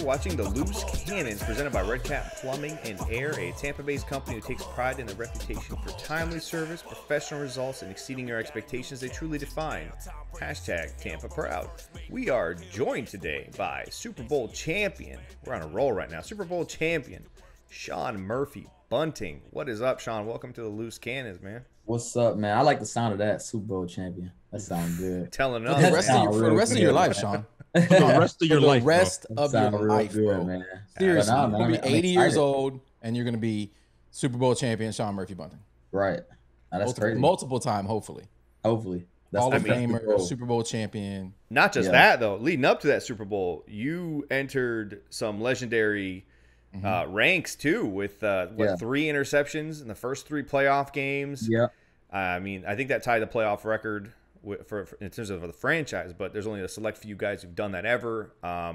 Watching the Loose Cannons, presented by Red Cap Plumbing and Air, a Tampa-based company who takes pride in their reputation for timely service, professional results, and exceeding your expectations they truly define. Hashtag Tampa Proud. We are joined today by Super Bowl champion. We're on a roll right now. Super Bowl champion, Sean Murphy-Bunting. What is up, Sean? Welcome to the Loose Cannons, man. What's up, man? I like the sound of that, Super Bowl champion. That sounds good. Telling us, for the rest of your life, Sean. For the rest of your life, bro. Man. Seriously, you're going to be 80 years old, and you're going to be Super Bowl champion Sean Murphy-Bunting. Right. That's crazy. Multiple time, hopefully. That's Hall of Famer, Super Bowl champion. Not just that, though. Leading up to that Super Bowl, you entered some legendary ranks, too, with 3 interceptions in the first 3 playoff games. Yeah. I mean, I think that tied the playoff record for in terms of the franchise, but there's only a select few guys who've done that ever. I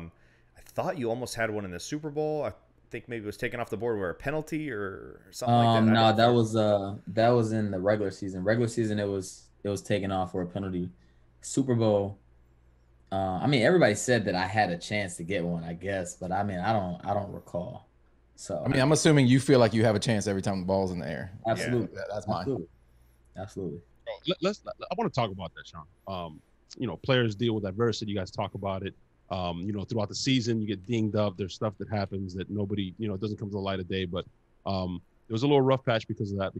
thought you almost had one in the Super Bowl. I think maybe it was taken off the board with a penalty or something like that. No, that was in the regular season. Regular season, it was taken off for a penalty. Super Bowl. I mean, everybody said that I had a chance to get one, I guess, but I mean, I don't recall. So I mean, I'm assuming you feel like you have a chance every time the ball's in the air. Absolutely, that's mine. Absolutely. I want to talk about that, Sean. Players deal with adversity. You guys talk about it. Throughout the season, you get dinged up. There's stuff that happens that nobody, doesn't come to the light of day. But there was a little rough patch because of that.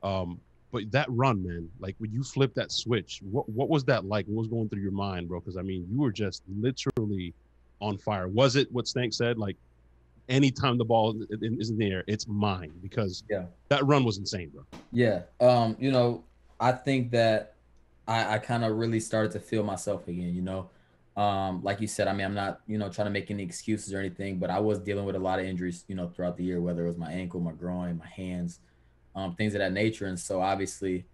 But that run, man, like when you flip that switch, what was that like? What was going through your mind, bro? Because I mean, you were just literally on fire. Was it what Stank said? Like, anytime the ball is in the air, it's mine, because that run was insane, bro. Yeah. I think that I kind of really started to feel myself again, like you said, I mean, I'm not, trying to make any excuses or anything, but I was dealing with a lot of injuries, throughout the year, whether it was my ankle, my groin, my hands, things of that nature. And so obviously,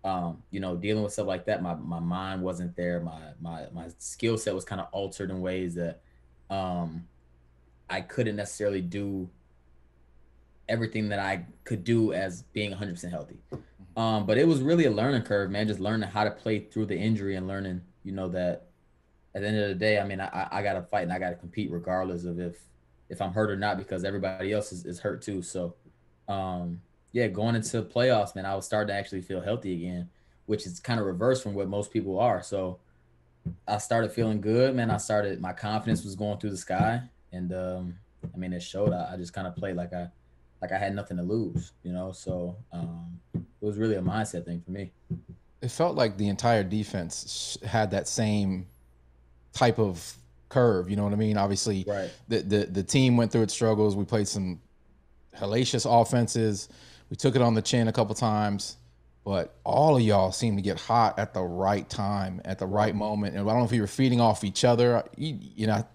dealing with stuff like that, my mind wasn't there. My skill set was kind of altered in ways that I couldn't necessarily do everything that I could do as being 100% healthy. But it was really a learning curve, man, just learning how to play through the injury and learning, that at the end of the day, I mean, I got to fight and I got to compete regardless of if I'm hurt or not, because everybody else is hurt too. So, going into the playoffs, man, I was starting to actually feel healthy again, which is kind of reverse from what most people are. So I started feeling good, man. My confidence was going through the sky. And, I mean, it showed. I just kind of played like I had nothing to lose, So it was really a mindset thing for me. It felt like the entire defense had that same type of curve. You know what I mean? Obviously, right. The team went through its struggles. We played some hellacious offenses. We took it on the chin a couple times. But all of y'all seemed to get hot at the right time, at the right moment. And I don't know if you were feeding off each other.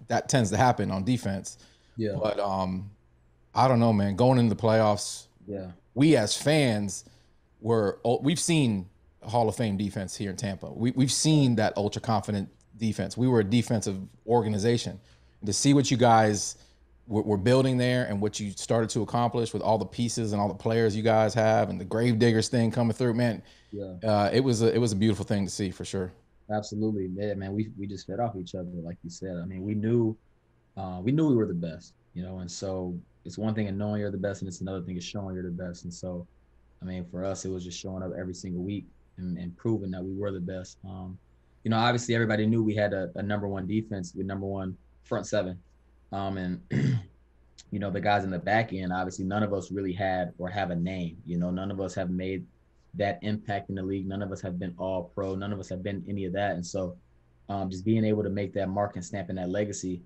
That tends to happen on defense. Yeah. But I don't know, man. Going into the playoffs, we as fans we've seen Hall of Fame defense here in Tampa. We've seen that ultra confident defense. We were a defensive organization. And to see what you guys were building there and what you started to accomplish with all the pieces and all the players you guys have and the Gravediggers thing coming through, man. Yeah. It was a beautiful thing to see for sure. Absolutely. Yeah, man. We just fed off each other, like you said. I mean, we knew we were the best, and so it's one thing in knowing you're the best, and it's another thing is showing you're the best. And so, I mean, for us, it was just showing up every single week and proving that we were the best. Obviously everybody knew we had a number one defense with number one front seven. And the guys in the back end, obviously none of us really had or have a name. None of us have made that impact in the league. None of us have been all pro. None of us have been any of that. And so just being able to make that mark and stamp in that legacy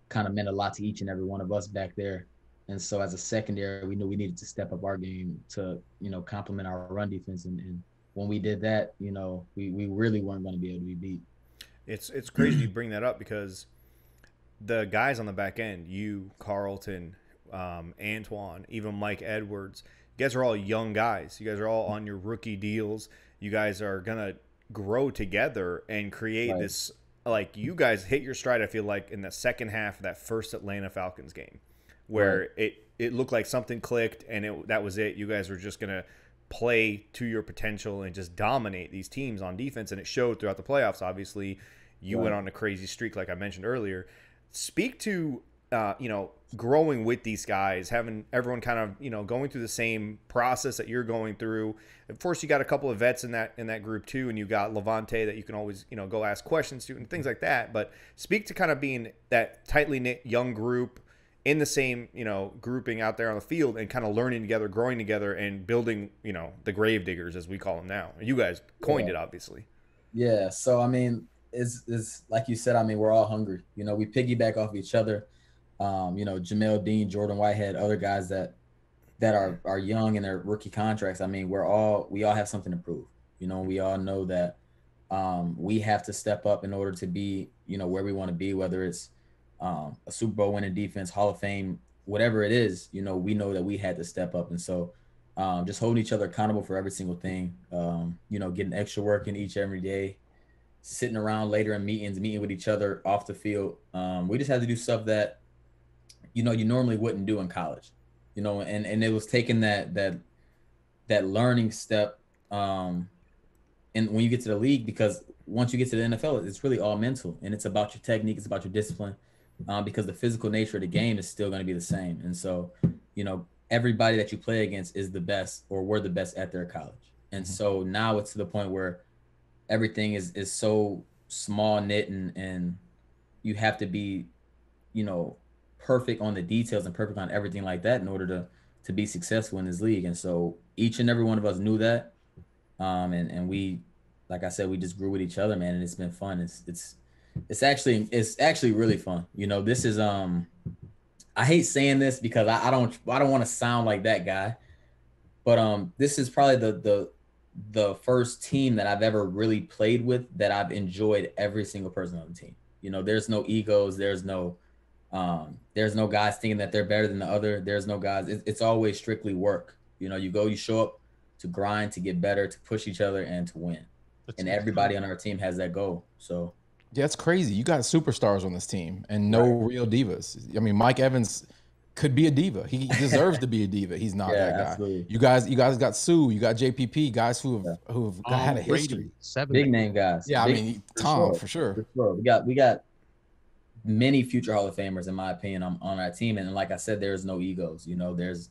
kind of meant a lot to each and every one of us back there. And so as a secondary, we knew we needed to step up our game to, complement our run defense. And when we did that, we really weren't going to be able to be beat. It's crazy you bring that up because the guys on the back end, you, Carlton, Antoine, even Mike Edwards, you guys are all young guys. You guys are all on your rookie deals. You guys are going to grow together and create this, like, you guys hit your stride, I feel like, in the second half of that first Atlanta Falcons game where it looked like something clicked and that was it. You guys were just going to play to your potential and just dominate these teams on defense, and it showed throughout the playoffs. Obviously, you went on a crazy streak, like I mentioned earlier. Speak to growing with these guys, having everyone kind of going through the same process that you're going through. Of course, you got a couple of vets in that group too, and you got Levante that you can always go ask questions to and things like that. But speak to kind of being that tightly knit young group in the same grouping out there on the field and kind of learning together, growing together, and building the grave diggers, as we call them now. You guys coined it, obviously. Yeah. So I mean, it's like you said. I mean, we're all hungry. We piggyback off each other. Jamel Dean, Jordan Whitehead, other guys that are young in their rookie contracts. I mean, we all have something to prove. We all know that we have to step up in order to be where we want to be, whether it's a Super Bowl winning defense, Hall of Fame, whatever it is. We know that we had to step up, and so just holding each other accountable for every single thing. Getting extra work in each every day, sitting around later in meeting with each other off the field. We just had to do stuff that you normally wouldn't do in college, and it was taking that learning step. And when you get to the league, because once you get to the NFL, it's really all mental, and it's about your technique, it's about your discipline, because the physical nature of the game is still going to be the same. And so, everybody that you play against is the best, or were the best at their college. And so now it's to the point where everything is so small knit, and you have to be, perfect on the details and perfect on everything like that in order to be successful in this league. And so each and every one of us knew that. And we, like I said, we just grew with each other, man. And it's been fun. It's actually really fun. This is, I hate saying this because I don't want to sound like that guy, but this is probably the first team that I've ever really played with that I've enjoyed every single person on the team. There's no egos. There's no guys thinking that they're better than the other. There's no guys. It's always strictly work. You show up to grind, to get better, to push each other, and to win. And everybody on our team has that goal. So yeah, it's crazy. You got superstars on this team and no real divas. I mean, Mike Evans could be a diva. He deserves to be a diva. He's not that guy. Absolutely. You guys got Sue. You got JPP. Guys who have had a history. Big name guys. Yeah, Tom for sure. We got many future Hall of Famers, in my opinion, on our team. And like I said, there's no egos. There's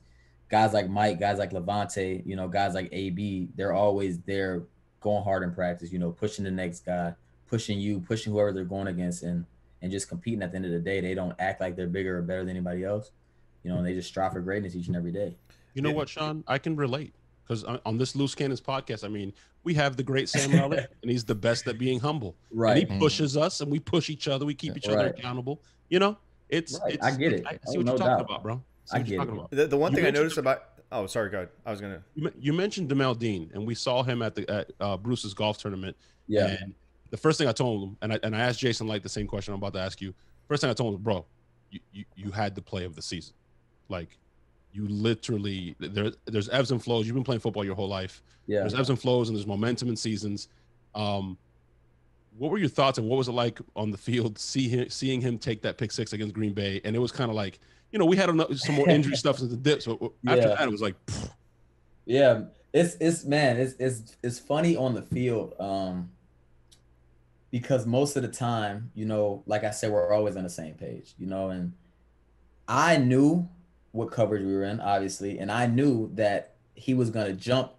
guys like Mike, guys like Levante, guys like AB. They're always there, going hard in practice. Pushing the next guy, pushing whoever they're going against, and just competing. At the end of the day, they don't act like they're bigger or better than anybody else. And they just strive for greatness each and every day. You know what, Sean? I can relate, because on this Loose Cannons podcast, I mean, we have the great Sam Elliott, and he's the best at being humble. Right. And he pushes us, and we push each other. We keep each other accountable. It's I get it. I see what you're talking about, bro. I get it. The one thing I noticed about – oh, sorry, go ahead. You mentioned Jamel Dean, and we saw him at Bruce's golf tournament. Yeah. And the first thing I told him, and I asked Jason like the same question I'm about to ask you. First thing I told him was, bro, you had the play of the season. Like, you literally, there's ebbs and flows. You've been playing football your whole life. Yeah. There's ebbs and flows, and there's momentum in seasons. What were your thoughts, and what was it like on the field seeing him take that pick six against Green Bay? And it was kind of like, we had some more injury stuff in the dip. So after that, it was like, pfft. Yeah, it's funny on the field, because most of the time, like I said, we're always on the same page, and I knew what coverage we were in, obviously, and I knew that he was going to jump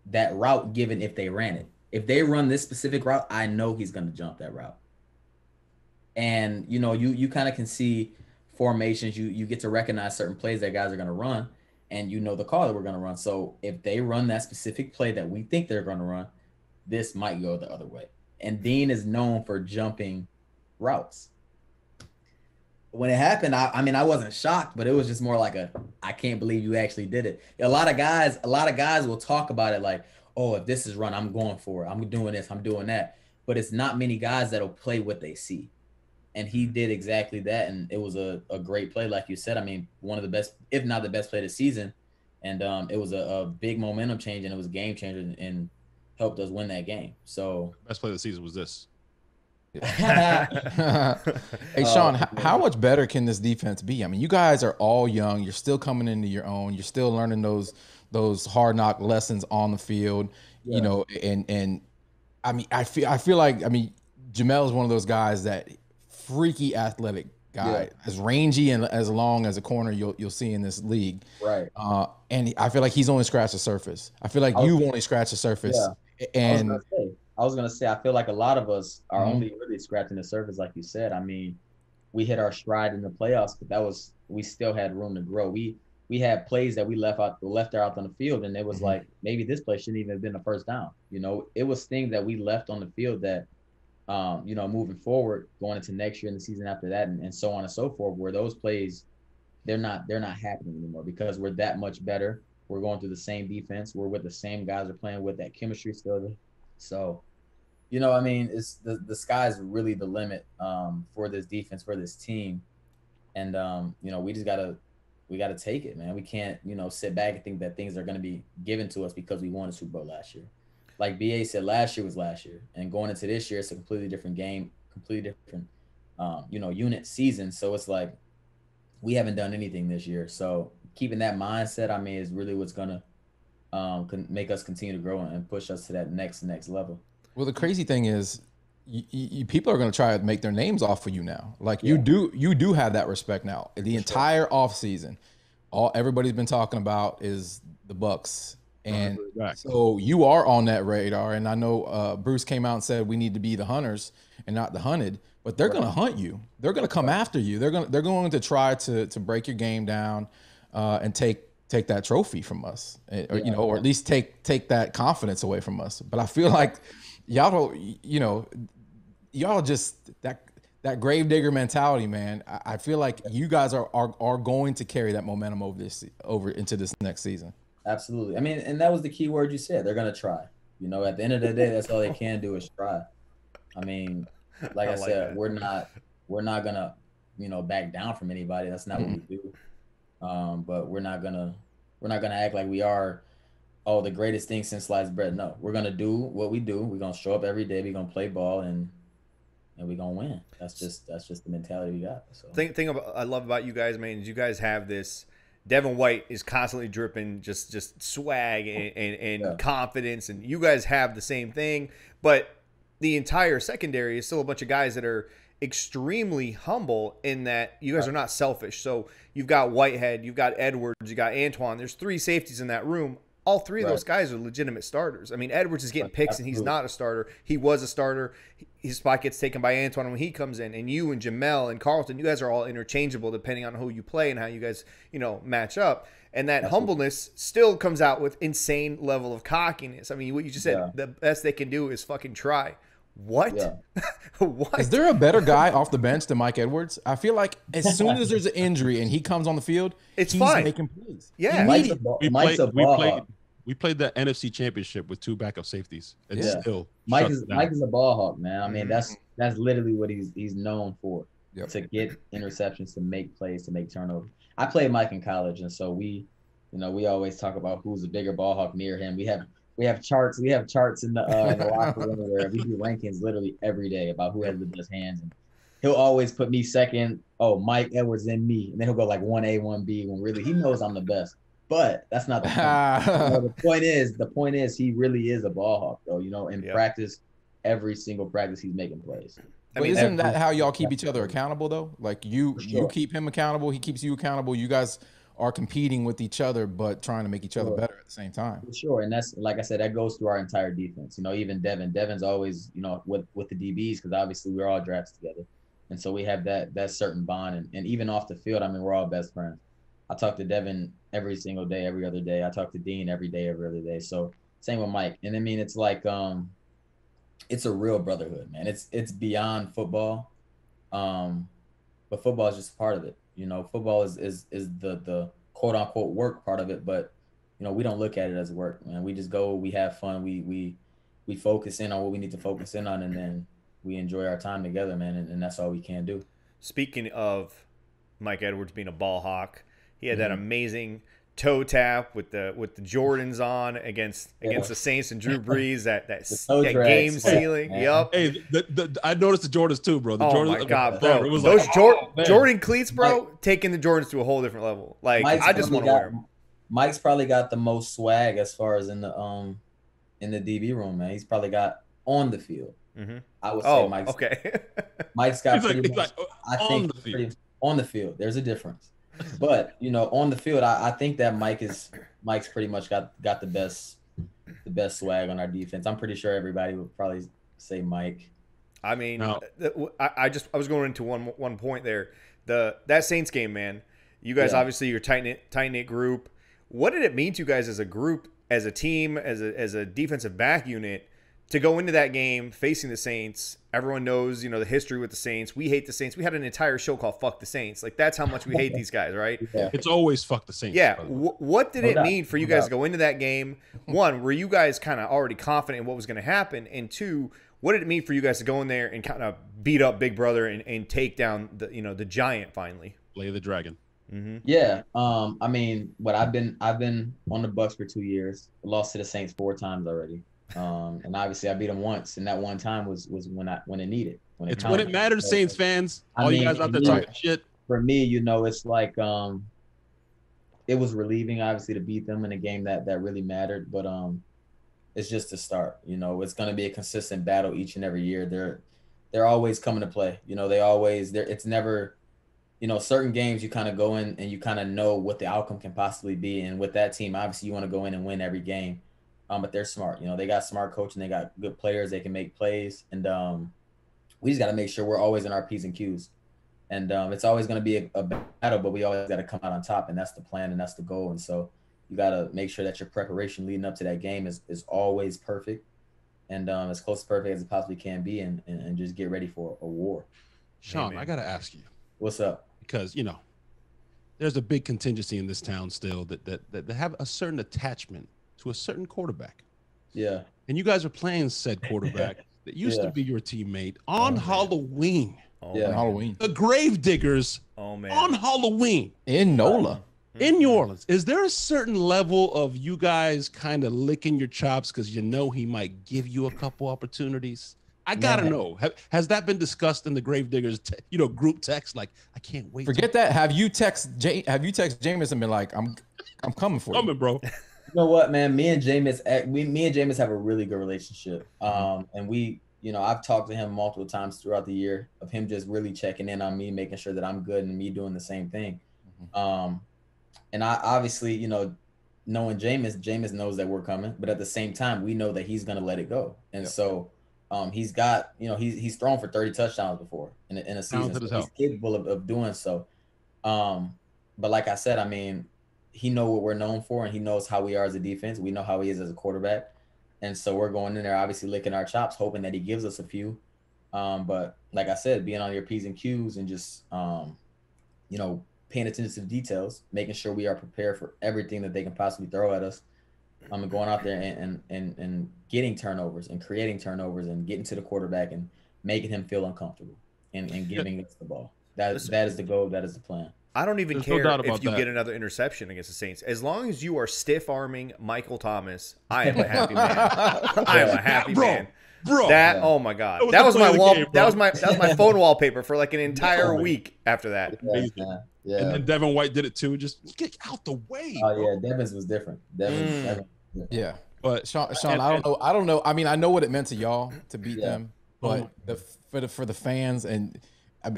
that route given if they ran it. If they run this specific route, I know he's going to jump that route. And, you kind of can see formations. You get to recognize certain plays that guys are going to run. and you know the call that we're going to run. So if they run that specific play that we think they're going to run, this might go the other way. And Dean is known for jumping routes. When it happened, I mean, I wasn't shocked, but it was just more like I can't believe you actually did it. A lot of guys will talk about it like, oh, if this is run, I'm going for it. I'm doing this, I'm doing that. But it's not many guys that'll play what they see. And he did exactly that. And it was a great play, like you said. I mean, one of the best, if not the best play of the season. And it was a big momentum change, and it was a game changer and helped us win that game. So best play of the season was this. Hey, Sean, how much better can this defense be? I mean, you guys are all young. You're still coming into your own. You're still learning those hard knock lessons on the field, you know, and I mean, I feel like, I mean, Jamel is one of those guys that freaky athletic guy, as rangy and as long as a corner you'll see in this league. Right. And I feel like he's only scratched the surface. I feel like you've only scratched the surface. Yeah. And I was gonna say, I feel like a lot of us are only really scratching the surface, like you said. I mean, we hit our stride in the playoffs, but we still had room to grow. We had plays that we left out on the field, and it was like, maybe this play shouldn't even have been a first down. You know, it was things that we left on the field that, you know, moving forward, going into next year and the season after that, and so on and so forth, where those plays, they're not happening anymore because we're that much better. We're going through the same defense. We're with the same guys we're playing with. That chemistry still. So, you know, I mean, it's the sky's really the limit for this defense, for this team. And, you know, we gotta take it, man. We can't, you know, sit back and think that things are going to be given to us because we won a Super Bowl last year. Like BA said, last year was last year. And going into this year, it's a completely different game, completely different, you know, unit season. So it's like we haven't done anything this year. So keeping that mindset, I mean, is really what's going to make us continue to grow and push us to that next level. Well, the crazy thing is, people are going to try to make their names off of you now. Like you do have that respect now. The entire offseason, everybody's been talking about is the Bucs, and so you are on that radar. And I know Bruce came out and said we need to be the hunters and not the hunted. But they're going to hunt you. They're going to come after you. They're going to try to break your game down and take that trophy from us, or, you know, or at least take that confidence away from us. But I feel like y'all don't, you know, y'all just that gravedigger mentality, man. I feel like you guys are going to carry that momentum over into this next season. Absolutely. I mean, and that was the key word you said. They're going to try. You know, at the end of the day, that's all they can do is try. I mean, like I said, we're not gonna, you know, back down from anybody. That's not what we do. But we're not gonna act like we are, the greatest thing since sliced bread. No, we're gonna do what we do. We're gonna show up every day. We're gonna play ball and we're gonna win. That's just the mentality we got. So I love about you guys, man, is you guys have this. Devin White is constantly dripping just swag and confidence, and you guys have the same thing, but the entire secondary is still a bunch of guys that are extremely humble in that you guys are not selfish. So you've got Whitehead, you've got Edwards, you got Antoine. There's 3 safeties in that room. All 3 of those guys are legitimate starters. I mean, Edwards is getting picks and he's not a starter. He was a starter. His spot gets taken by Antoine when he comes in. And you and Jamel and Carlton, you guys are all interchangeable depending on who you play and how you guys, you know, match up. And that humbleness still comes out with insane level of cockiness. I mean, what you just said, the best they can do is fucking try. What? Yeah. What? Is there a better guy off the bench than Mike Edwards? I feel like as soon as there's an injury and he comes on the field, he's fine. Making plays. Yeah. We played the NFC Championship with 2 backup safeties. And still Mike is a ball hawk, man. I mean, that's literally what he's known for. To get interceptions, to make plays, to make turnovers. I played Mike in college, and so we always talk about who's a bigger ball hawk near him. We have charts. We have charts in the locker room where we do rankings literally every day about who has the best hands. And he'll always put me second. Oh, Mike Edwards and me, and then he'll go like 1A, 1B. When really he knows I'm the best. But that's not the point. You know, the point is he really is a ball hawk, though. You know, in practice, every single practice he's making plays. But isn't that how y'all keep each other accountable, though? Like you keep him accountable, he keeps you accountable. You guys are competing with each other, but trying to make each other better at the same time. For sure, and that's, like I said, that goes through our entire defense. You know, even Devin's always, you know, with the DBs, because obviously we're all drafted together, and so we have that certain bond, and even off the field, I mean, we're all best friends. I talk to Devin every single day, every other day. I talk to Dean every day, every other day. So same with Mike. And I mean, it's like it's a real brotherhood, man. It's beyond football. But football is just a part of it. You know, football is the quote unquote work part of it, but you know, we don't look at it as work, man. We just go, we have fun, we focus in on what we need to focus in on, and then we enjoy our time together, man, and that's all we can do. Speaking of Mike Edwards being a ball hawk, he had that amazing toe tap with the Jordans on against the Saints and Drew Brees, that game ceiling. Yep. Hey, I noticed the Jordans too, bro. The Jordans, my God, bro. bro. It was Those like, Jordan cleats, bro, taking the Jordans to a whole different level. Like, I just want to wear them. Mike's probably got the most swag as far as in the DB room, man. He's probably got on the field. I would say Mike's okay. Mike's got pretty much. I think on the field. There's a difference, but you know, on the field, I think that Mike's pretty much got the best swag on our defense. I'm pretty sure everybody would probably say Mike. I mean, I was going into one point there. That Saints game, man. You guys obviously you're tight knit group. What did it mean to you guys as a group, as a team, as a defensive back unit, to go into that game facing the Saints? Everyone knows, you know, the history with the Saints. We hate the Saints. We had an entire show called "Fuck the Saints." Like, that's how much we hate these guys, right? Yeah. It's always "fuck the Saints." Yeah. What did it mean for you guys to go into that game? One, were you guys kind of already confident in what was going to happen? And two, what did it mean for you guys to go in there and kind of beat up Big Brother and take down the giant finally? Slay the dragon. Yeah. I mean, I've been on the Bucs for 2 years. Lost to the Saints 4 times already. And obviously I beat them once, and that one time was when it needed. When it mattered, Saints fans. You guys out there talking shit. For me, you know, it's like it was relieving, obviously, to beat them in a game that really mattered. But it's just a start. You know, it's going to be a consistent battle each and every year. They're always coming to play. You know, it's never. You know, certain games you kind of go in and you kind of know what the outcome can possibly be. And with that team, obviously you want to go in and win every game. But they're smart. You know, they got smart coaching. They got good players. They can make plays. And we just got to make sure we're always in our P's and Q's. And it's always going to be a battle, but we always got to come out on top. And that's the plan and that's the goal. And so you got to make sure that your preparation leading up to that game is always perfect and as close to perfect as it possibly can be, and just get ready for a war. Sean, I got to ask you. What's up? Because, you know, there's a big contingency in this town still that have a certain attachment to a certain quarterback. Yeah. And you guys are playing said quarterback that used to be your teammate on Halloween. On Halloween. The Gravediggers on Halloween. In NOLA. In New Orleans. Is there a certain level of you guys kind of licking your chops because you know he might give you a couple opportunities? I gotta know. Has that been discussed in the Gravediggers, group text? Like, I can't wait. Forget that. Have you text Jameis and been like, I'm coming for you? Coming, bro. You know what, man? Me and Jameis have a really good relationship. And we, you know, I've talked to him multiple times throughout the year of him just really checking in on me, making sure that I'm good, and me doing the same thing. And I obviously, you know, knowing Jameis knows that we're coming, but at the same time, we know that he's gonna let it go, and so. He's got, you know, he's thrown for 30 touchdowns before in a season. So he's capable of doing so. But like I said, I mean, he knows what we're known for, and he knows how we are as a defense. We know how he is as a quarterback. And so we're going in there, obviously licking our chops, hoping that he gives us a few. But like I said, being on your P's and Q's and just, you know, paying attention to the details, making sure we are prepared for everything that they can possibly throw at us. Going out there and getting turnovers and creating turnovers and getting to the quarterback and making him feel uncomfortable and giving us the ball. That is the goal. That is the plan. I don't even care if you get another interception against the Saints. As long as you are stiff-arming Michael Thomas, I am a happy man. I am a happy man. Bro, oh my God, that was my phone wallpaper for like an entire week after that. Yeah. And then Devin White did it too. Just get out the way. Oh yeah, Devin's was different. Devin. Yeah, but Sean, I don't know. I mean, I know what it meant to y'all to beat them, but for the fans, and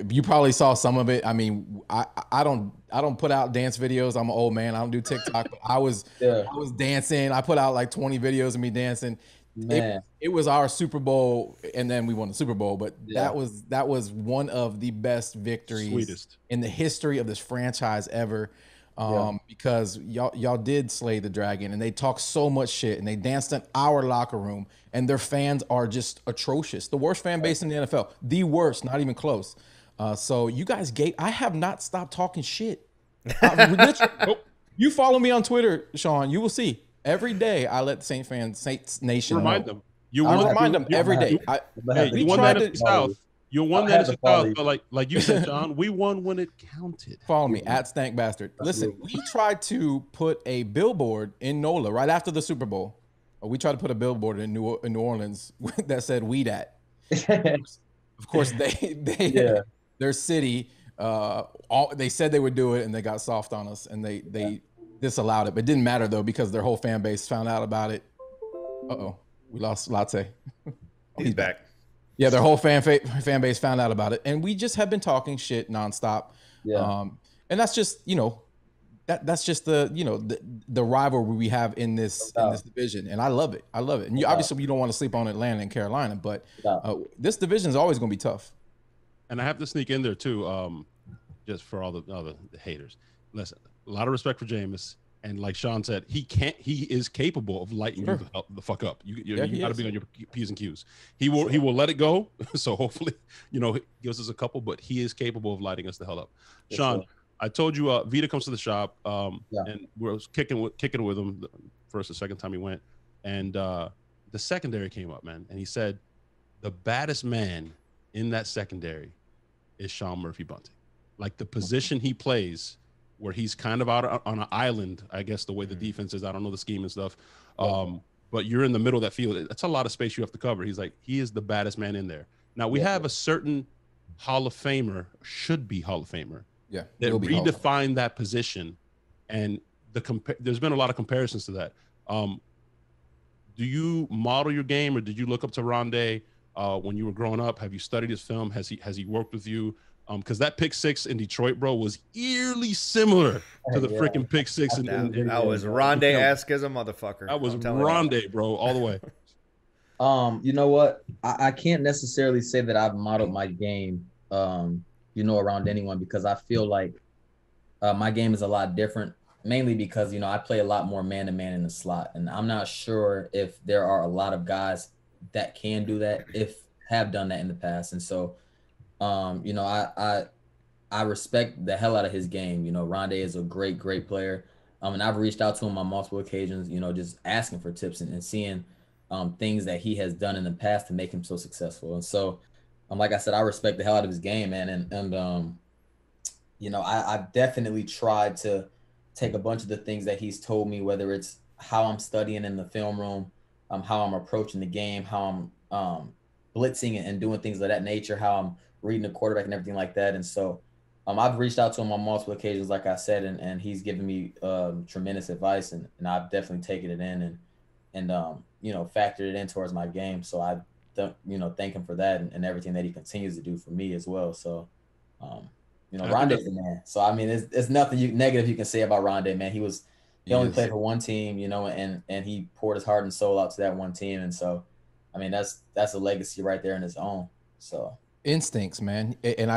you probably saw some of it. I mean, I don't put out dance videos. I'm an old man. I don't do TikTok. But I was dancing. I put out like 20 videos of me dancing. It was our Super Bowl, and then we won the Super Bowl. But that was one of the best victories in the history of this franchise ever. because y'all did slay the dragon, and they talk so much shit, and they danced in our locker room, and their fans are just atrocious. The worst fan base in the NFL, the worst, not even close. So you guys I have not stopped talking shit. You follow me on Twitter, Sean, you will see every day I let Saints Nation remind know. them. I remind them every day. You won that NFC South. You won that NFC South, but like you said, John, we won when it counted. Follow me at Stank Bastard. Listen, we tried to put a billboard in NOLA right after the Super Bowl. We tried to put a billboard in New Orleans that said "We Dat." Of course, their city. They said they would do it, and they got soft on us, and they disallowed it. But it didn't matter though, because their whole fan base found out about it. We lost Latte. He's back. Yeah, their whole fan base found out about it, and we just have been talking shit nonstop. Yeah. And that's just that's just the rivalry we have in this division, and I love it. And obviously you don't want to sleep on Atlanta and Carolina, but this division is always going to be tough. And I have to sneak in there too, just for all the haters. Listen, a lot of respect for Jameis. And like Sean said, he is capable of lighting you the fuck up. You got to be on your P's and Q's. He will let it go. So hopefully, gives us a couple, but he is capable of lighting us the hell up. Yes, Sean, I told you, Vita comes to the shop, and we're kicking with him the first or second time he went. And the secondary came up, man. And he said, the baddest man in that secondary is Sean Murphy-Bunting. Like the position he plays, where he's kind of out on an island, I guess, the way the defense is. I don't know the scheme and stuff. But you're in the middle of that field. That's a lot of space you have to cover. He's like, he is the baddest man in there. Now, we have a certain Hall of Famer, should be Hall of Famer, that redefined that position. And there's been a lot of comparisons to that. Do you model your game, or did you look up to Rondé when you were growing up? Have you studied his film? Has he worked with you? Because that pick six in Detroit, bro, was eerily similar to the freaking pick six. That was Rondé-esque as a motherfucker. That was Rondé, bro, all the way. You know what? I can't necessarily say that I've modeled my game, around anyone, because I feel like my game is a lot different, mainly because, I play a lot more man-to-man in the slot. And I'm not sure if there are a lot of guys that can do that, have done that in the past. And so, I respect the hell out of his game. Rondé is a great player. And I've reached out to him on multiple occasions, just asking for tips and seeing things that he has done in the past to make him so successful. And so, like I said, I respect the hell out of his game, man. And I've definitely tried to take a bunch of the things that he's told me, whether it's how I'm studying in the film room, how I'm approaching the game, how I'm blitzing and doing things of that nature, how I'm reading the quarterback and everything like that. And so I've reached out to him on multiple occasions, like I said, and he's given me tremendous advice, and I've definitely taken it in and factored it in towards my game. So I thank him for that and everything that he continues to do for me as well. So Rondé's the man. So I mean, there's nothing negative you can say about Rondé, man. He only played for one team, and he poured his heart and soul out to that one team. And so I mean, that's a legacy right there in his own. So instincts, man. And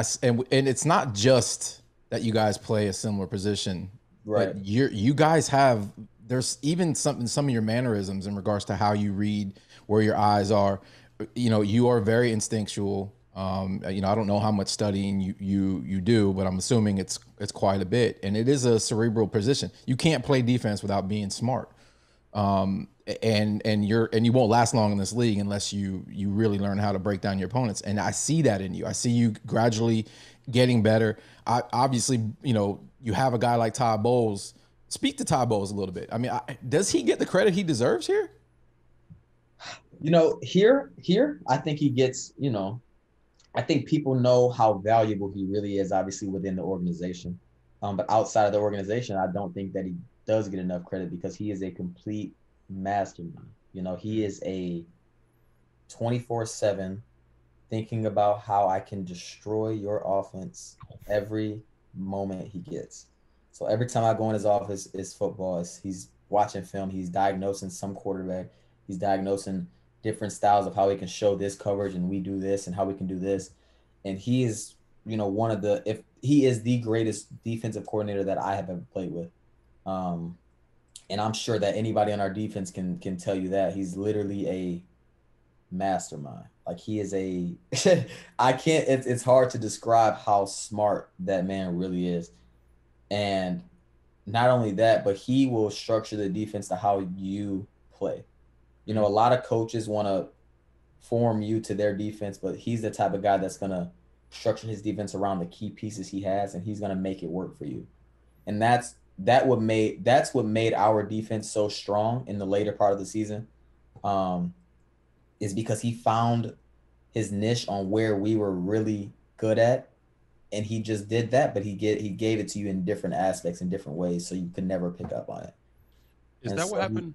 it's not just that you guys play a similar position, right? But you guys have, there's even some of your mannerisms in regards to how you read, where your eyes are. You are very instinctual. I don't know how much studying you do, but I'm assuming it's quite a bit. And it is a cerebral position. You can't play defense without being smart. And you won't last long in this league unless you really learn how to break down your opponents. And I see that in you. I see you gradually getting better. Obviously, you have a guy like Todd Bowles. Speak to Todd Bowles a little bit. I mean, does he get the credit he deserves here? Here, I think he gets, I think people know how valuable he really is, obviously, within the organization. But outside of the organization, I don't think that he does get enough credit, because he is a complete mastermind. He is a 24/7 thinking about how I can destroy your offense every moment he gets. So every time I go in his office, it's football. He's watching film. He's diagnosing some quarterback. He's diagnosing different styles of how he can show this coverage and we do this and how we can do this. And he is one of the, if he is the greatest defensive coordinator that I have ever played with. And I'm sure that anybody on our defense can tell you that he's literally a mastermind. Like he is I can't, it's hard to describe how smart that man really is. And not only that, but he will structure the defense to how you play. A lot of coaches want to form you to their defense, but he's the type of guy that's going to structure his defense around the key pieces he has, and he's going to make it work for you. And that's what made our defense so strong in the later part of the season, is because he found his niche on where we were really good at, and he just did that, but he gave it to you in different aspects, in different ways, so you could never pick up on it. Is that what happened?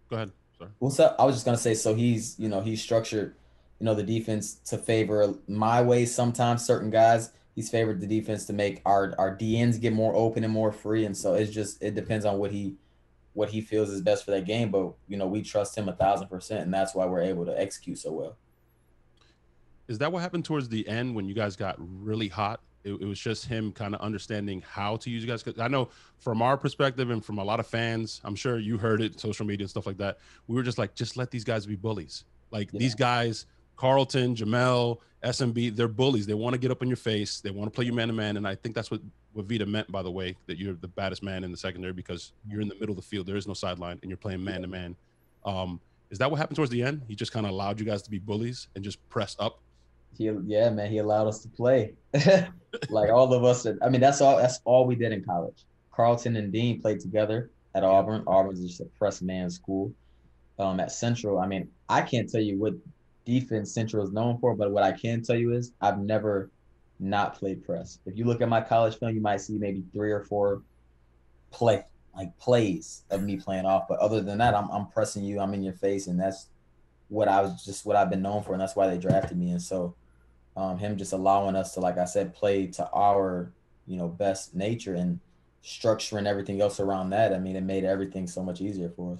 Go ahead. Sorry. What's up? I was just gonna say, so he's structured, the defense to favor my way. Sometimes certain guys, he's favored the defense to make our DNs get more open and more free, and so it depends on what he feels is best for that game. But we trust him 1,000%, and that's why we're able to execute so well. Is that what happened towards the end when you guys got really hot? It was just him kind of understanding how to use you guys. Because I know from our perspective and from a lot of fans, I'm sure you heard it, social media and stuff like that. We were just like, just let these guys be bullies. These guys, Carlton, Jamel, SMB, they're bullies. They want to get up in your face. They want to play you man-to-man. And I think that's what Vita meant, by the way, that you're the baddest man in the secondary because you're in the middle of the field. There is no sideline, and you're playing man-to-man. Is that what happened towards the end? He just kind of allowed you guys to be bullies and just press up? He allowed us to play. Like all of us. That's all we did in college. Carlton and Dean played together at Auburn. Auburn's just a press man school. At Central, I can't tell you what defense Central is known for, but what I can tell you is I've never not played press. If you look at my college film, you might see maybe 3 or 4 plays of me playing off. But other than that, I'm pressing you. I'm in your face, and that's what I've been known for, and that's why they drafted me. And so him just allowing us to, like I said, play to our best nature and structuring everything else around that. It made everything so much easier for us.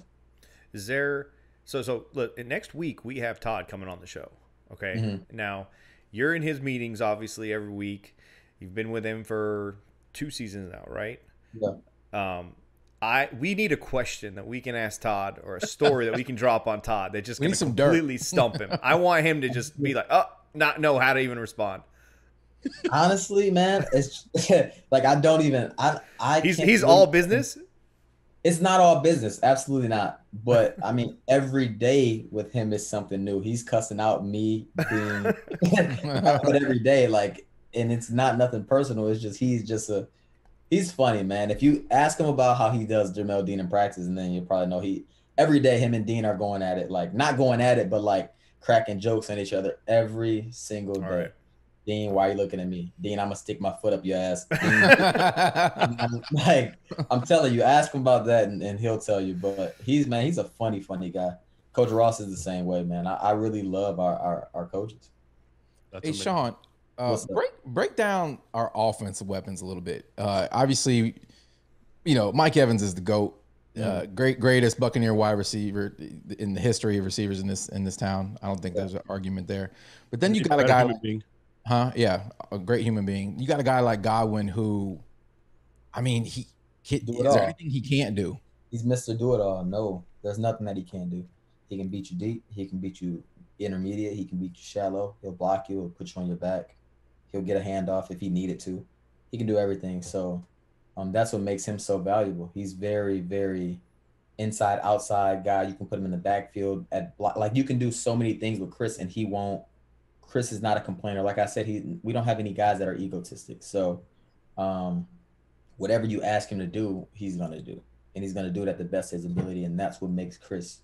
Is there so look, next week we have Todd coming on the show. Okay. Mm-hmm. Now you're in his meetings obviously every week. You've been with him for 2 seasons now, right? Yeah. We need a question that we can ask Todd, or a story that we can drop on Todd that just can completely stump him. I want him to just be like, not know how to even respond. Honestly, man, it's like I don't even. He's all business. It's not all business, absolutely not. But every day with him is something new. He's cussing out me being, but every day, and it's not nothing personal. It's just he's funny, man. If you ask him about how he does Jamel Dean in practice, and then you probably know every day him and Dean are going at it, not going at it, but cracking jokes on each other every single day. Right. Dean, why are you looking at me? Dean, I'm gonna stick my foot up your ass. I'm telling you, ask him about that and he'll tell you. But he's a funny guy. Coach Ross is the same way, man. I really love our coaches. Hey, Sean, break down our offensive weapons a little bit. Obviously, Mike Evans is the GOAT. Greatest Buccaneer wide receiver in the history of receivers in this town. I don't think there's an argument there. But then you got a guy a great human being. You got a guy like Godwin who, is there anything he can't do? He's Mr. Do It All. No, there's nothing that he can't do. He can beat you deep. He can beat you intermediate. He can beat you shallow. He'll block you. He'll put you on your back. He'll get a handoff if he needed to. He can do everything. So that's what makes him so valuable. He's very, very inside, outside guy. You can put him in the backfield at block. You can do so many things with Chris, and he won't. Chris is not a complainer. Like I said, we don't have any guys that are egotistic. So whatever you ask him to do, he's going to do. And he's going to do it at the best of his ability, and that's what makes Chris.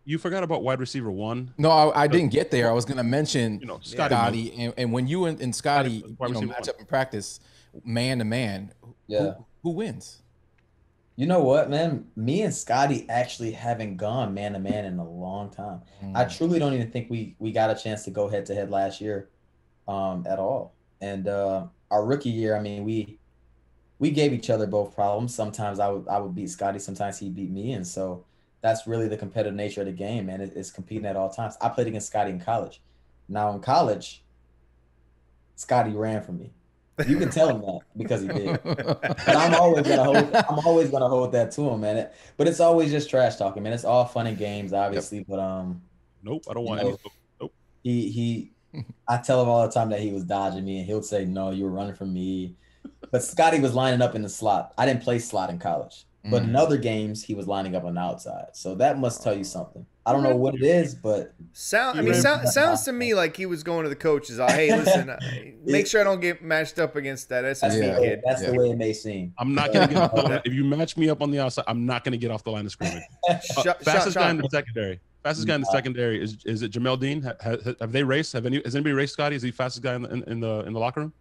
You forgot about wide receiver 1. No, I didn't get there. I was going to mention Scotty. And when you and Scotty match up in practice, man to man, who wins? You know what, man? Me and Scotty actually haven't gone man-to-man in a long time. I truly don't even think we got a chance to go head-to-head last year at all. And our rookie year, we gave each other both problems. Sometimes I would beat Scotty. Sometimes he beat me. And so that's really the competitive nature of the game, man. It's competing at all times. I played against Scotty in college. Now in college, Scotty ran from me. You can tell him that because he did. But I'm always gonna hold that to him, man. But it's always just trash talking, man. It's all fun and games, obviously. Yep. But nope, I don't want any. Nope. I tell him all the time that he was dodging me, and he'll say, "No, you were running from me." But Scotty was lining up in the slot. I didn't play slot in college, but in other games he was lining up on the outside. So that must tell you something. I don't know what it is, but sounds to me like he was going to the coaches. Hey, listen, make sure I don't get matched up against that SSB kid. That's the way it may seem. I'm not gonna get off the line. If you match me up on the outside, I'm not gonna get off the line of scrimmage. Fastest guy in the secondary. Fastest guy in the secondary is it Jamel Dean? Have they raced? Has anybody raced Scotty? Is he fastest guy in the locker room?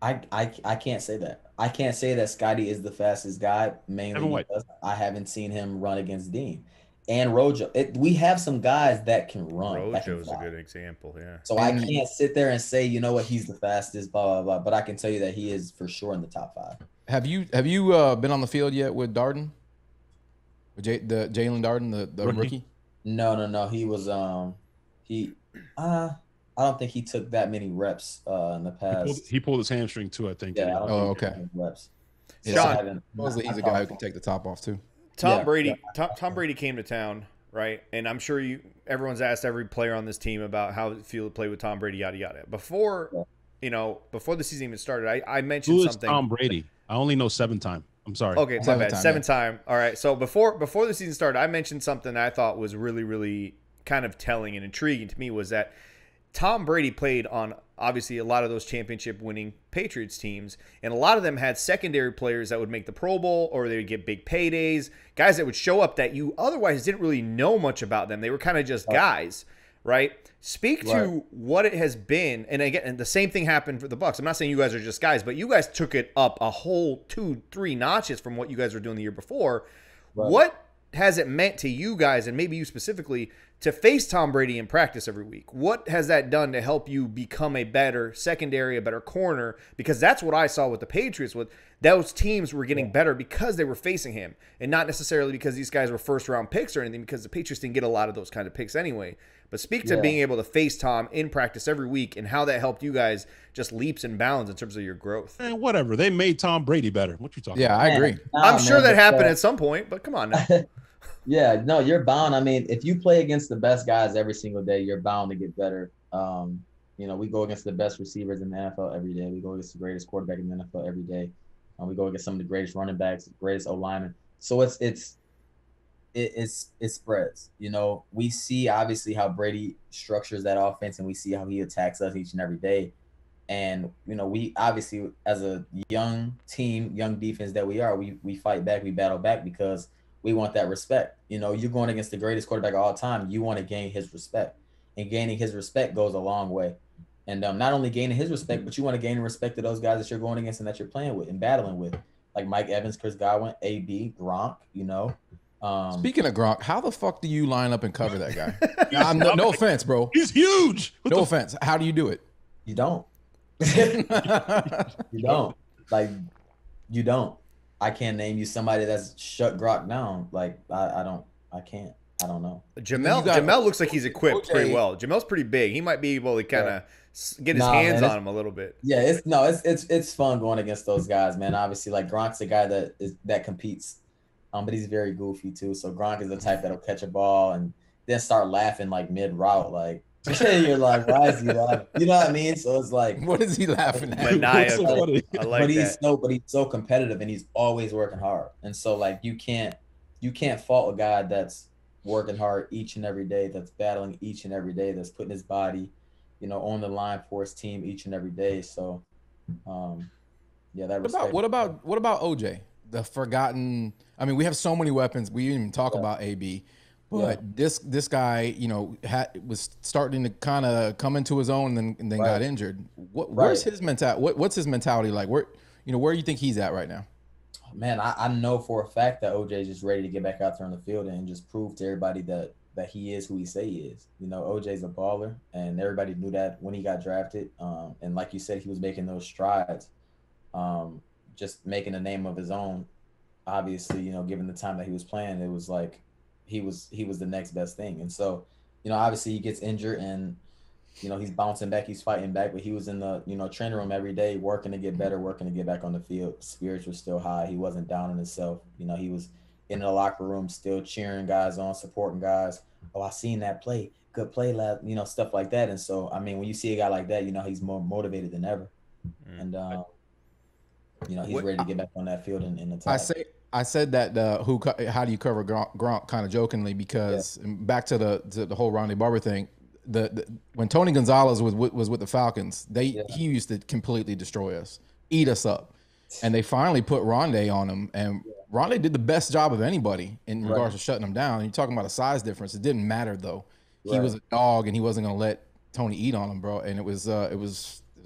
I can't say that. I can't say that Scotty is the fastest guy, mainly because I haven't seen him run against Dean. And Rojo. We have some guys that can run. Rojo's a good example, yeah. So I can't sit there and say, you know what, he's the fastest, blah, blah, blah. But I can tell you that he is for sure in the top 5. Have you been on the field yet with Darden? With Jalen Darden, the rookie? No. He was I don't think he took that many reps in the past. He pulled his hamstring too, I think. Yeah. Okay. Reps. Sean, he's a guy who can take the top off too. Tom Brady came to town, right? And I'm sure everyone's asked every player on this team about how it feel to play with Tom Brady, yada yada. Before the season even started, I mentioned something. Tom Brady? I only know 7-time. I'm sorry. Okay, my bad. 7-time. All right. So before the season started, I mentioned something that I thought was really, really kind of telling and intriguing to me, was that Tom Brady played on obviously a lot of those championship-winning Patriots teams, and a lot of them had secondary players that would make the Pro Bowl, or they would get big paydays, guys that would show up that you otherwise didn't really know much about them. They were kind of just guys, right? Speak to what it has been, and again, and the same thing happened for the Bucs. I'm not saying you guys are just guys, but you guys took it up a whole 2-3 notches from what you guys were doing the year before. Right. What has it meant to you guys, and maybe you specifically, to face Tom Brady in practice every week? What has that done to help you become a better secondary, a better corner? Because that's what I saw with the Patriots. With those teams were getting better because they were facing him, and not necessarily because these guys were first-round picks or anything, because the Patriots didn't get a lot of those kind of picks anyway. But speak to being able to face Tom in practice every week and how that helped you guys just leaps and bounds in terms of your growth. And whatever. They made Tom Brady better. What you talking about? Yeah, I agree. I'm sure that happened at some point, but come on now. Yeah, no, you're bound. I mean, if you play against the best guys every single day, you're bound to get better. We go against the best receivers in the NFL every day. We go against the greatest quarterback in the NFL every day. We go against some of the greatest running backs, greatest O-linemen. So it spreads. We see obviously how Brady structures that offense, and we see how he attacks us each and every day. And we obviously, as a young team, young defense that we are, we fight back, we battle back, because we want that respect. You're going against the greatest quarterback of all time. You want to gain his respect, and gaining his respect goes a long way. And not only gaining his respect, but you want to gain the respect of those guys that you're going against and that you're playing with and battling with, like Mike Evans, Chris Godwin, AB, Gronk. Speaking of Gronk, how the fuck do you line up and cover that guy? No offense, bro. He's huge. No offense. How do you do it? You don't. You don't. You don't. I can't name you somebody that's shut Gronk down. I can't. I don't know. Jamel looks like he's equipped pretty well. Jamel's pretty big. He might be able to kind of get his hands on him a little bit. Yeah, it's fun going against those guys, man. Obviously, like Gronk's a guy that competes, but he's very goofy too. So Gronk is the type that'll catch a ball and then start laughing like mid route, like. You're like, why is he laughing? You know what I mean? So it's like, what is he laughing at? But he's so competitive, and he's always working hard. And so like you can't fault a guy that's working hard each and every day, that's battling each and every day, that's putting his body, on the line for his team each and every day. So, that respect. What about OJ? The forgotten. I mean, we have so many weapons. We didn't even talk about AB. But this guy, was starting to kind of come into his own and then got injured. Where's his mentality? What's his mentality like? Where do you think he's at right now? Man, I know for a fact that OJ is just ready to get back out there on the field and just prove to everybody that he is who he say he is. OJ's a baller, and everybody knew that when he got drafted. And like you said, he was making those strides, just making a name of his own. Obviously, given the time that he was playing, it was like, he was the next best thing. And so, obviously he gets injured, and You know, he's bouncing back, he's fighting back, but he was in the, you know, training room every day working to get better, working to get back on the field. Spirits were still high. He wasn't down on himself. You know, he was in the locker room still cheering guys on, supporting guys. Oh, I seen that play. Good play, lad. You know, stuff like that. And so, I mean, when you see a guy like that, you know, he's more motivated than ever. And, you know, he's ready to get back on that field in the top. I said that how do you cover Gronk kind of jokingly because back to the whole Ronde Barber thing. When Tony Gonzalez was with the Falcons, he used to completely destroy us, eat us up, and they finally put Ronde on him, and Ronde did the best job of anybody in regards to shutting him down. And you're talking about a size difference; it didn't matter though. He was a dog, and he wasn't going to let Tony eat on him, bro. And it was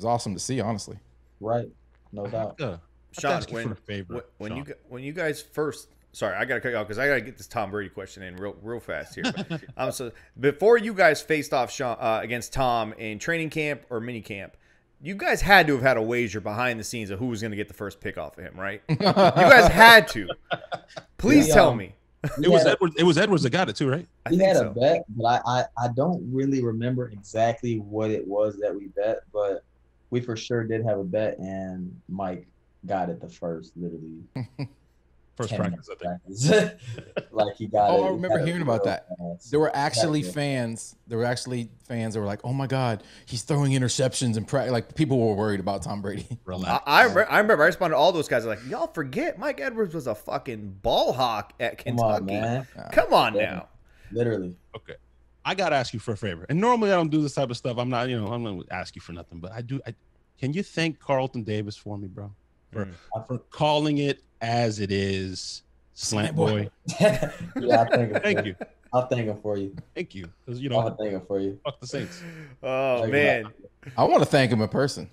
awesome to see, honestly. Right, no doubt. Sean, when you guys first. Sorry, I gotta cut you off because I gotta get this Tom Brady question in real fast here. But, so before you guys faced off Sean, against Tom in training camp or mini camp, you guys had to have had a wager behind the scenes of who was gonna get the first pick off of him, right? You guys had to. Please tell me. It was Edwards that got it too, right? We had a bet, but I don't really remember exactly what it was that we bet, but we for sure did have a bet, and Mike got it the first, literally. First practice, I think. Like he got it. I remember hearing about that. There were actually fans. There were actually fans that were like, "Oh my God, he's throwing interceptions and practice." Like people were worried about Tom Brady. I remember. I responded to all those guys. Like, y'all forget Mike Edwards was a fucking ball hawk at Kentucky. Come on, man. Come on now. Literally. Okay. I gotta ask you for a favor. And normally I don't do this type of stuff. I'm not gonna ask you for nothing, but I do. Can you thank Carlton Davis for me, bro? For calling it as it is, slant boy. Yeah, thank you. I'll thank him for you. Thank you, because I'll thank him for you. Fuck the Saints. Oh man, I want to thank him in person.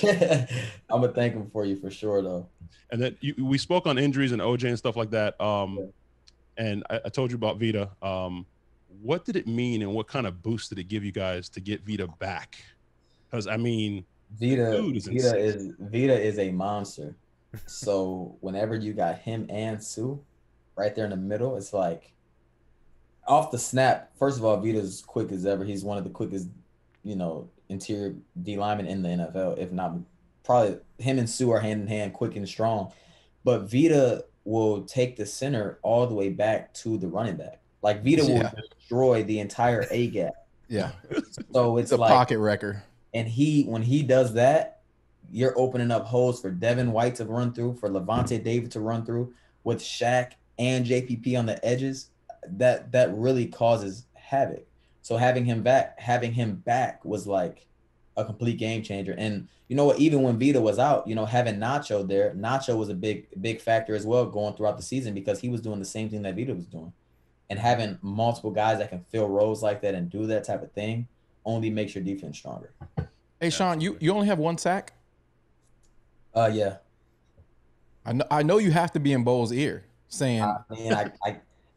I'm gonna thank him for you for sure, though. And then we spoke on injuries and OJ and stuff like that. And I told you about Vita. What did it mean, and what kind of boost did it give you guys to get Vita back? Because I mean, Vita is a monster. So whenever you got him and Sue right there in the middle, it's like off the snap. First of all, Vita's quick as ever. He's one of the quickest, interior D linemen in the NFL. If not, probably him and Sue are hand in hand, quick and strong. But Vita will take the center all the way back to the running back. Like Vita will destroy the entire A gap. Yeah. So it's a like pocket wrecker. And when he does that, you're opening up holes for Devin White to run through, for Levante David to run through, with Shaq and JPP on the edges. That really causes havoc. So having him back was like a complete game changer. And you know what? Even when Vita was out, having Nacho there, Nacho was a big factor as well going throughout the season, because he was doing the same thing that Vita was doing. And having multiple guys that can fill roles like that and do that type of thing only makes your defense stronger. Hey, Sean, you only have one sack? Yeah. I know you have to be in Bowles' ear saying.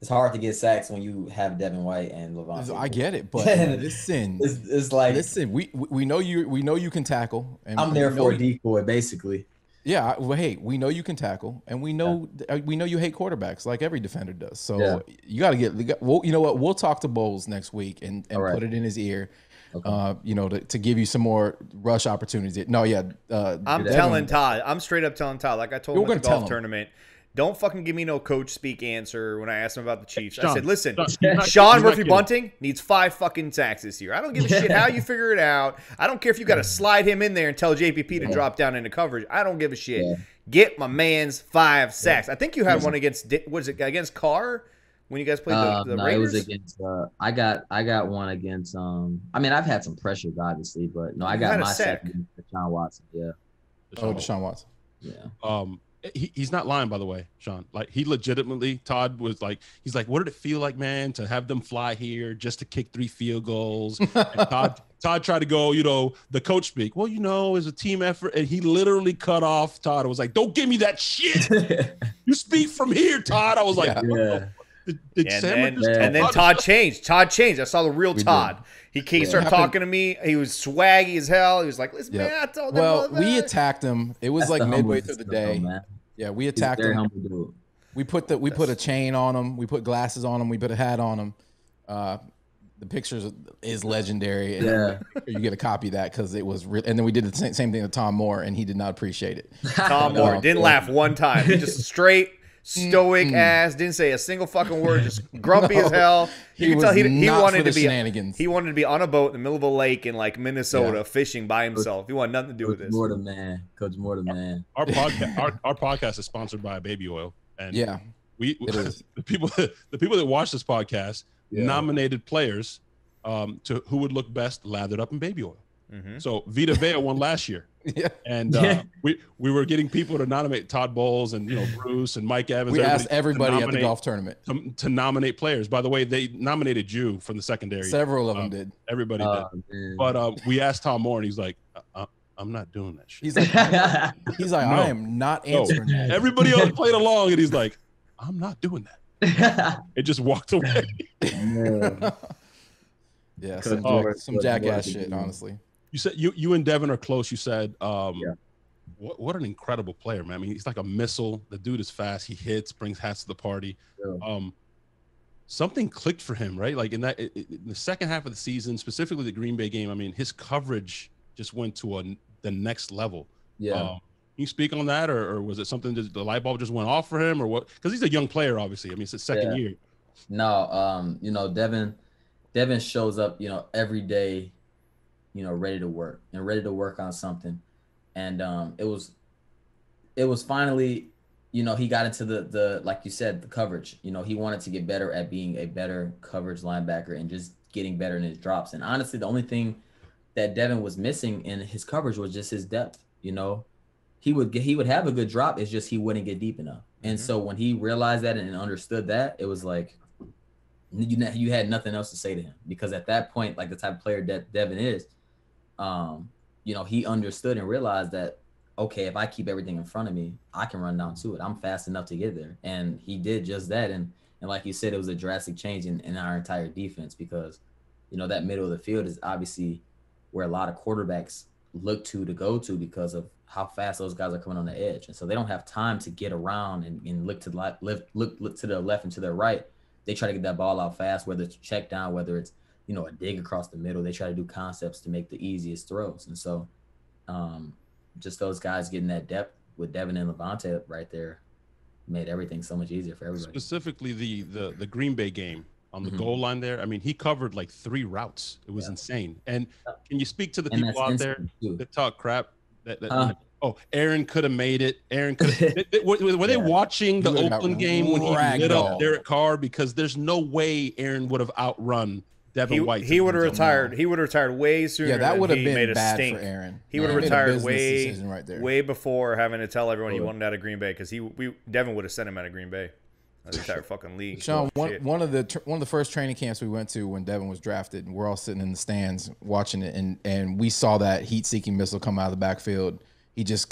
It's hard to get sacks when you have Devin White and Levante. I get it, but listen, it's like, listen. We know you can tackle. And I'm there for a decoy, basically. Yeah. Well, hey, we know you can tackle, and we know you hate quarterbacks like every defender does. So you got to get. Well, you know what? We'll talk to Bowles next week and put it in his ear. Okay. To give you some more rush opportunities. No, I'm telling Todd. I'm straight up telling Todd. Like I told him at the golf tournament, don't fucking give me no coach speak answer when I asked him about the Chiefs. I said, listen, Sean Murphy-Bunting needs 5 fucking sacks this year. I don't give a shit how you figure it out. I don't care if you got to slide him in there and tell JPP to drop down into coverage. I don't give a shit. Yeah. Get my man's 5 sacks. I think you had one against against Carr? When you guys played the Raiders? It was against I got one against I've had some pressures obviously, but no, I got my sack against Deshaun Watson. Yeah. Deshaun Watson. Yeah. He's not lying, by the way, Sean. Like he legitimately, Todd was like, he's like, what did it feel like, man, to have them fly here just to kick 3 field goals? And Todd tried to go, the coach speak. Well, it's a team effort, and he literally cut off Todd. It was like, don't give me that shit. You speak from here, Todd. I was like, and then Todd changed. Todd changed. I saw the real Todd. He started talking to me. He was swaggy as hell. He was like, "Listen, man, I told them." Well, we attacked him. It was like midway through the day. Yeah, we attacked him. We put a chain on him. We put glasses on him. We put a hat on him. The pictures is legendary. And Yeah. you get a copy of that because it was real. And then we did the same thing to Tom Moore, and he did not appreciate it. Tom Moore didn't laugh one time. He just straight stoic ass, didn't say a single fucking word, just grumpy as hell. You can tell he wanted to be shenanigans. He wanted to be on a boat in the middle of a lake in like Minnesota fishing by himself. He wanted nothing to do with this. More the man, Coach Moore the man. Our podcast is sponsored by Baby Oil, and the people that watch this podcast nominated players to who would look best lathered up in baby oil. So Vita Vea won last year. And we were getting people to nominate Todd Bowles and Bruce and Mike Evans. We asked everybody at the golf tournament to nominate players. By the way, they nominated you from the secondary. Several of them did. Everybody did. Man. But we asked Tom Moore, and he's like, "I'm not doing that shit." He's like, I am not answering that. Everybody else played along, and he's like, "I'm not doing that." It just walked away. Yeah, some jackass shit, honestly. You said you and Devin are close. You said, what an incredible player, man. I mean, he's like a missile. The dude is fast. He hits, brings hats to the party. Something clicked for him, right? Like in the second half of the season, specifically the Green Bay game. I mean, his coverage just went to the next level. Can you speak on that, or was it something that the light bulb just went off for him, or what? Because he's a young player, obviously. I mean, it's his second year. No, Devin shows up, every day, ready to work on something. And it was finally, he got into the like you said, the coverage. He wanted to get better at being a better coverage linebacker and just getting better in his drops. And honestly, the only thing that Devin was missing in his coverage was just his depth. He would have a good drop. It's just he wouldn't get deep enough. And so when he realized that and understood that, it was like you had nothing else to say to him, because at that point, like the type of player that Devin is, he understood and realized that, okay, if I keep everything in front of me, I can run down to it. I'm fast enough to get there. And he did just that. And like you said, it was a drastic change in our entire defense, because, that middle of the field is obviously where a lot of quarterbacks look to go to because of how fast those guys are coming on the edge. And so they don't have time to get around and look to the look to the left and to the right. They try to get that ball out fast, whether it's check down, whether it's, a dig across the middle. They try to do concepts to make the easiest throws. And so just those guys getting that depth with Devin and Levante right there made everything so much easier for everybody. Specifically the Green Bay game on the goal line there. I mean, he covered like 3 routes. It was insane. And can you speak to the people out there that talk crap? Aaron could have made it. Aaron could have. Were they watching the Oakland game when he lit up Derek Carr? Because there's no way Aaron would have outrun Devin White. He would have retired. He would have retired way sooner. Yeah, that would have been made bad stink. for Aaron. He would have retired way before having to tell everyone he wanted out of Green Bay, because Devin would have sent him out of Green Bay. The entire fucking league. Sean, one of the first training camps we went to when Devin was drafted, and we're all sitting in the stands watching it, and we saw that heat-seeking missile come out of the backfield.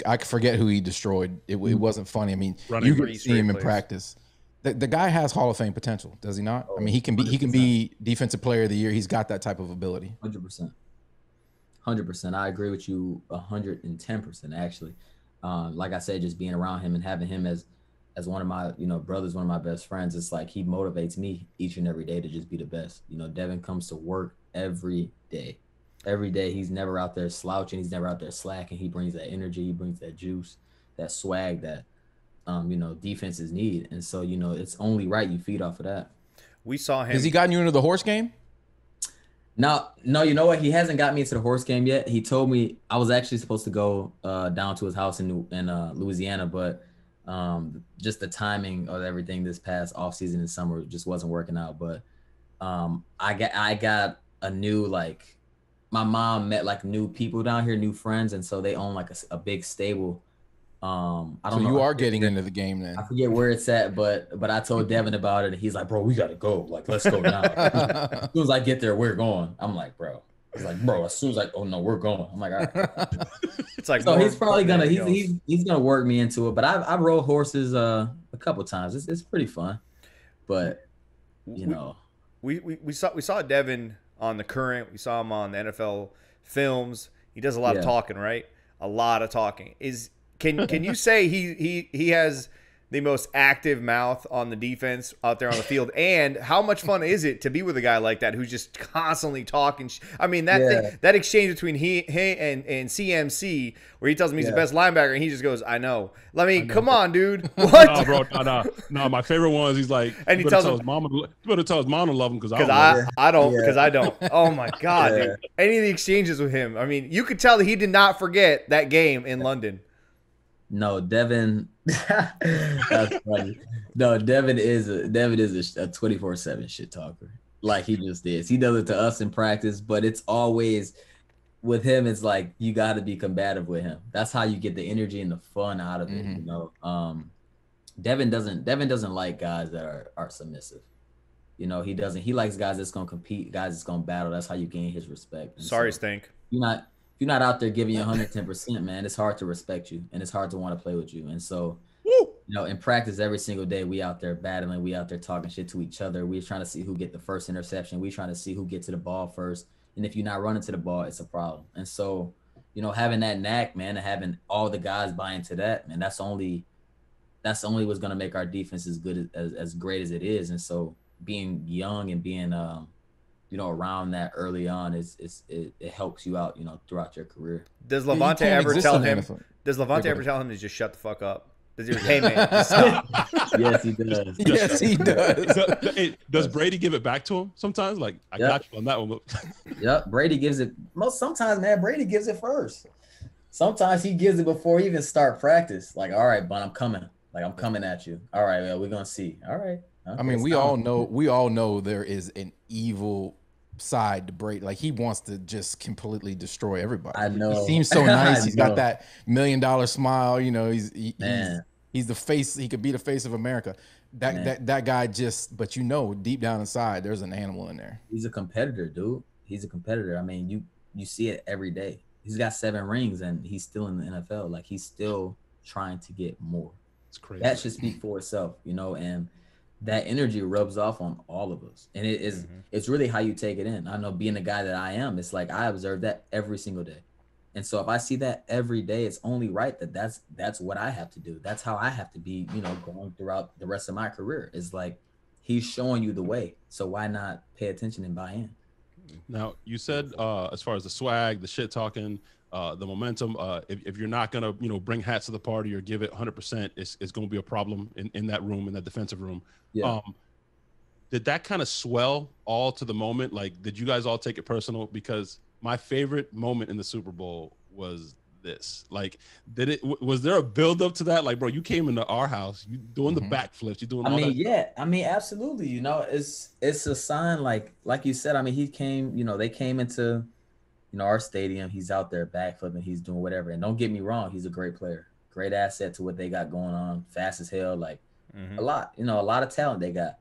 I forget who he destroyed. It wasn't funny. I mean, you can see him in practice. The guy has Hall of Fame potential, does he not? I mean, he can be Defensive Player of the Year. He's got that type of ability. 100%. I agree with you 110%. Actually, like I said, just being around him and having him as one of my brothers, one of my best friends, it's like he motivates me each and every day to just be the best. Devin comes to work every day. Every day, he's never out there slouching. He's never out there slacking. He brings that energy. He brings that juice, that swag that, defenses need. And so, it's only right you feed off of that. We saw him. Has he gotten you into the horse game? No, you know what? He hasn't got me into the horse game yet. He told me I was actually supposed to go down to his house in Louisiana, but just the timing of everything this past offseason and summer just wasn't working out. But I got a new, my mom met new people down here, new friends, and so they own a big stable. I don't know. You are getting into the game then. I forget where it's at, but I told Devin about it, and he's like, "Bro, we gotta go. Let's go now." As soon as I get there, we're going. I'm like, "Bro." He's like, "Bro." As soon as oh no, we're going. I'm like, "All right." It's like so he's probably gonna he's gonna work me into it. But I've rode horses a couple times. It's pretty fun, but we saw Devin on The Current. We saw him on the NFL films. He does a lot of talking, right? A lot of talking. Can you say he has the most active mouth on the defense out there on the field. And how much fun is it to be with a guy like that who's just constantly talking? I mean, that exchange between he and CMC, where he tells him he's the best linebacker, and he just goes, "I know." Come on, dude. What? No, bro. No. My favorite one is he's like, and he tells his mama, you better tell his mom to love him because I don't. Oh my God, dude. Any of the exchanges with him, I mean, you could tell that he did not forget that game in London. No, Devin. That's funny. No, Devin is a 24/7 shit talker. Like he just is. He does it to us in practice, but it's always with him. It's like you got to be combative with him. That's how you get the energy and the fun out of it. You know, Devin doesn't like guys that are submissive. You know, he doesn't. He likes guys that's gonna compete, guys that's gonna battle. That's how you gain his respect. And sorry, Stink. If you're not out there giving you 110%, man, it's hard to respect you and it's hard to want to play with you. And so, you know, in practice every single day, we out there battling, we out there talking shit to each other. We're trying to see who get the first interception. We trying to see who get to the ball first. And if you're not running to the ball, it's a problem. And so, you know, having that knack, man, and having all the guys buy into that, man, that's only what's going to make our defense as good as great as it is. And so being young and being, you know, around that early on it helps you out, you know, throughout your career. Does Levante ever tell him to just shut the fuck up? Does he say, hey man, stop? Yes, he does. Yes, he does. Does Brady give it back to him sometimes? Like, I got you on that one. Yep, Brady gives it sometimes, man, Brady gives it first. Sometimes he gives it before he even start practice. Like, all right, bud, I'm coming. Like, I'm coming at you. All right, well, we're gonna see. All right. I mean, we all know there is an evil side to Brady. Like he wants to just completely destroy everybody. I know. He seems so nice. He's got that $1 million smile. You know, he's the face. He could be the face of America. That guy just. But you know, deep down inside, there's an animal in there. He's a competitor, dude. He's a competitor. I mean, you see it every day. He's got 7 rings and he's still in the NFL. Like he's still trying to get more. It's crazy. That should speak for itself, you know, and that energy rubs off on all of us. And it's really how you take it in. I know being the guy that I am, it's like I observe that every single day. And so if I see that every day, it's only right that that's what I have to do. That's how I have to be, you know, going throughout the rest of my career. It's like he's showing you the way. So why not pay attention and buy in? Now, you said as far as the swag, the shit talking, the momentum, if you're not going to, you know, bring hats to the party or give it 100%, it's going to be a problem in that room, in that defensive room. Yeah. Did that kind of swell all to the moment? Like, did you guys all take it personal? Because my favorite moment in the Super Bowl was this. Like, was there a build up to that? Like, bro, you came into our house, you doing the backflips, you doing all that. Yeah. I mean, absolutely. You know, it's a sign, like you said, I mean, he came, you know, they came into, you know, our stadium, he's out there backflipping, he's doing whatever. And don't get me wrong, he's a great player, great asset to what they got going on, fast as hell, like a lot of talent they got.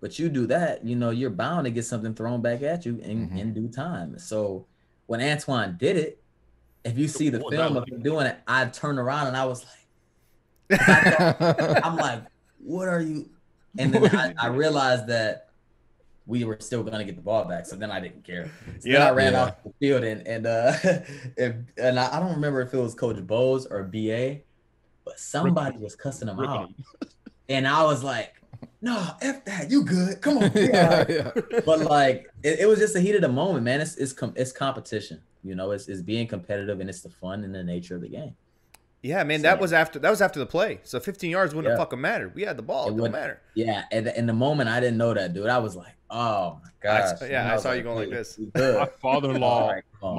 But you do that, you know, you're bound to get something thrown back at you in due time. So when Antoine did it, if you see the film of him doing it, I turned around and I was like, I'm like, what are you? And then I realized that we were still going to get the ball back. So then I didn't care. So then I ran off the field and I don't remember if it was Coach Bowes or BA, but somebody was cussing him out. And I was like, no, F that, you good. Come on. Yeah. But like, it was just the heat of the moment, man. It's competition. You know, it's being competitive and it's the fun and the nature of the game. Yeah, man, that was after the play. So 15 yards wouldn't have fucking mattered. We had the ball. It didn't matter. Yeah, and in the moment, I didn't know that, dude. I was like, oh my gosh. I saw you going like this. My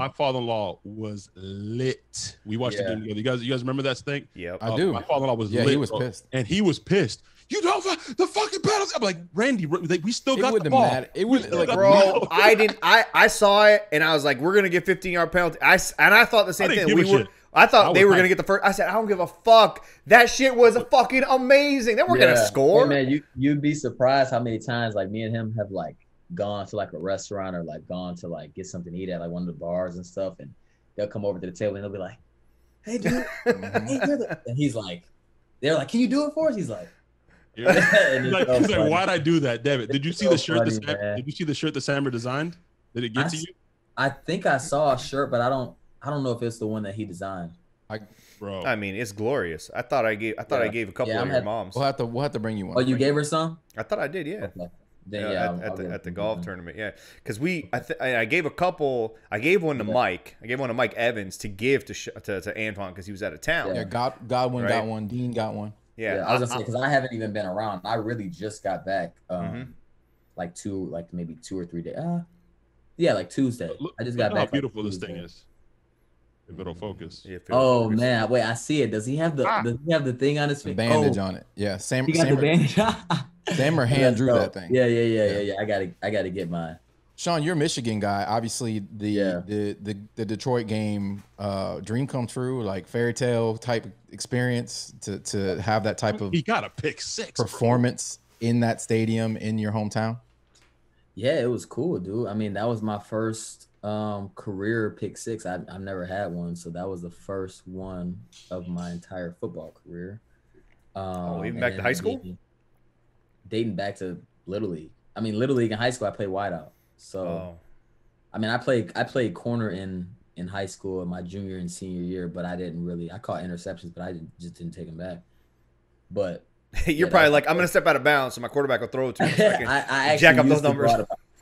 father-in-law was lit. We watched the game together. You guys remember that thing? Yeah, I do. My father-in-law was lit. He was pissed. And he was pissed. You don't the fucking penalty. I'm like, Randy, we still got the ball. It wouldn't like, bro. I saw it and I was like, we're gonna get 15-yard penalty. I thought the same thing. I thought they were gonna get the first. I said, I don't give a fuck. That shit was fucking amazing. They weren't gonna score. Hey man, you'd be surprised how many times like me and him have like gone to like a restaurant or like gone to like get something to eat at like one of the bars and stuff, and they'll come over to the table and they'll be like, "Hey, dude," and he's like, "They're like, can you do it for us?" He's like. He's like, why'd I do that, David? Did you see the shirt? Did you see the shirt that Sammer designed? Did it get to you? I think I saw a shirt, but I don't know if it's the one that he designed. Bro. I mean, it's glorious. I thought I gave a couple of your moms. We'll have to bring you one. Oh, you gave her some? I thought I did, yeah. Okay. Then, at the golf tournament, yeah. Because I gave a couple. I gave one to Mike. I gave one to Mike Evans to give to Antoine because he was out of town. Yeah, Godwin got one. Dean got one. Yeah, I was gonna say because I haven't even been around. I really just got back, like maybe 2 or 3 days. Yeah, like Tuesday. I just got back. How beautiful this thing is. If it'll focus. Yeah, focus. Man, wait, I see it. Does he have the thing on his face? Bandage on it. Yeah, Sam. He got the bandage. Sammer hand drew that thing. Yeah. I gotta get mine. Sean, you're a Michigan guy. Obviously, the Detroit game, dream come true, like fairy tale type experience to have that type of he got a pick 6 performance in that stadium in your hometown. Yeah, it was cool, dude. I mean, that was my first career pick 6. I've never had one, so that was the first one of my entire football career. Even back to high school? Dating back to Little League. I mean, Little League in high school, I played wideout. So, I mean, I played corner in high school in my junior and senior year, but I caught interceptions, but I just didn't take them back. But you're probably like, I'm going to step out of bounds so my quarterback will throw it to me. So I jack up those numbers.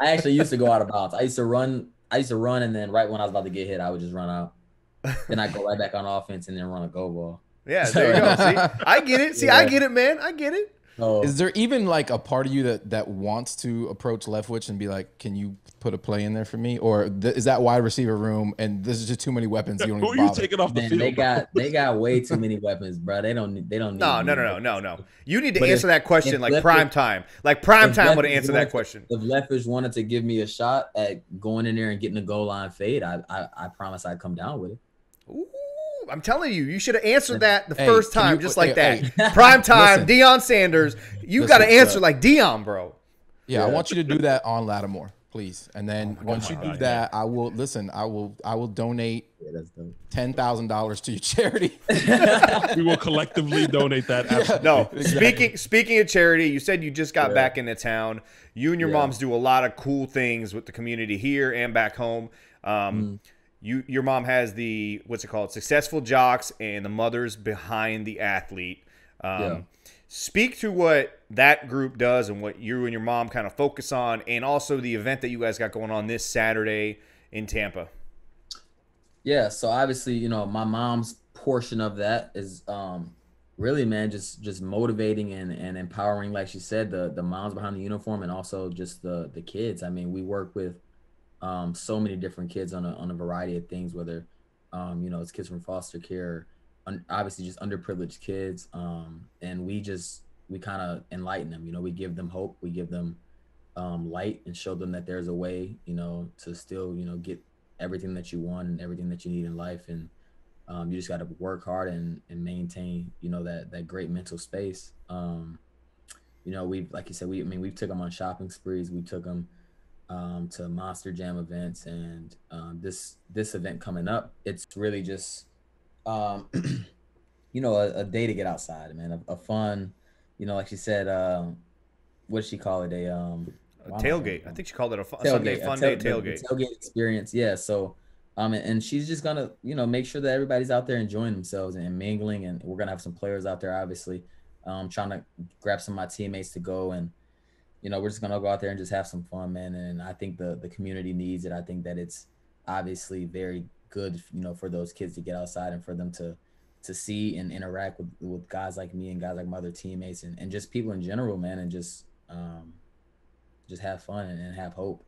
I actually used to go out of bounds. I used to run, and then right when I was about to get hit, I would just run out. Then I go right back on offense and then run a go ball. Yeah, there you go. See, I get it. See, I get it, man. I get it. Is there even like a part of you that wants to approach Leftwich and be like, can you put a play in there for me? Or is that wide receiver room and this is just too many weapons? You don't Who even are you bother? taking off the field? They got way too many weapons, bro. They don't need No. You need to answer that question like prime time. Like prime time would answer that question. If Leftwich wanted to give me a shot at going in there and getting a goal line fade, I promise I'd come down with it. Ooh. I'm telling you, you should have answered that the first time, just like that. Prime time, listen, Deion Sanders. You got to answer like Deion, bro. Yeah, I want you to do that on Lattimore, please. And then once you do that, I will donate $10,000 to your charity. We will collectively donate that. Absolutely. No, exactly. Speaking of charity, you said you just got back into town. You and your moms do a lot of cool things with the community here and back home. Your mom has the, what's it called, Successful Jocks and the Mothers Behind the Athlete. Speak to what that group does and what you and your mom kind of focus on, and also the event that you guys got going on this Saturday in Tampa. Yeah, so obviously, my mom's portion of that is really, man, just motivating and empowering, like she said, the moms behind the uniform and also just the kids. I mean, we work with so many different kids on a variety of things, whether it's kids from foster care, obviously just underprivileged kids, and we kind of enlighten them. We give them hope, we give them light, and show them that there's a way to still get everything that you want and everything that you need in life, and you just got to work hard and maintain that great mental space. We've, like you said, we've took them on shopping sprees, we took them to Monster Jam events, and this event coming up, it's really just a day to get outside, man, a fun, like she said, what did she call it, a tailgate. I think she called it a Sunday fun day tailgate. Tailgate experience, yeah. So and she's just gonna make sure that everybody's out there enjoying themselves and mingling, and we're gonna have some players out there, obviously, trying to grab some of my teammates to go, and we're just going to go out there and just have some fun, man. And I think the community needs it. I think that it's obviously very good, for those kids to get outside and for them to see and interact with guys like me and guys like my other teammates and just people in general, man, and just have fun and have hope.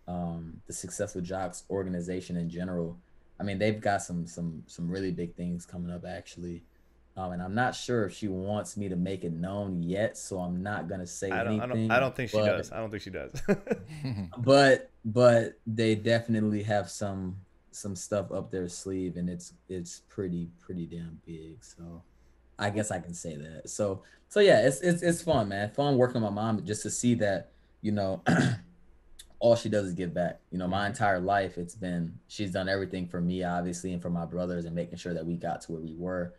The Successful Jocks organization in general, I mean, they've got some really big things coming up, actually. And I'm not sure if she wants me to make it known yet, so I'm not gonna say anything. I don't think she does. I don't think she does. but they definitely have some stuff up their sleeve, and it's pretty damn big. So I guess I can say that. So yeah, it's fun, man. Fun working with my mom just to see that all she does is give back. My entire life she's done everything for me, obviously, and for my brothers, and making sure that we got to where we were.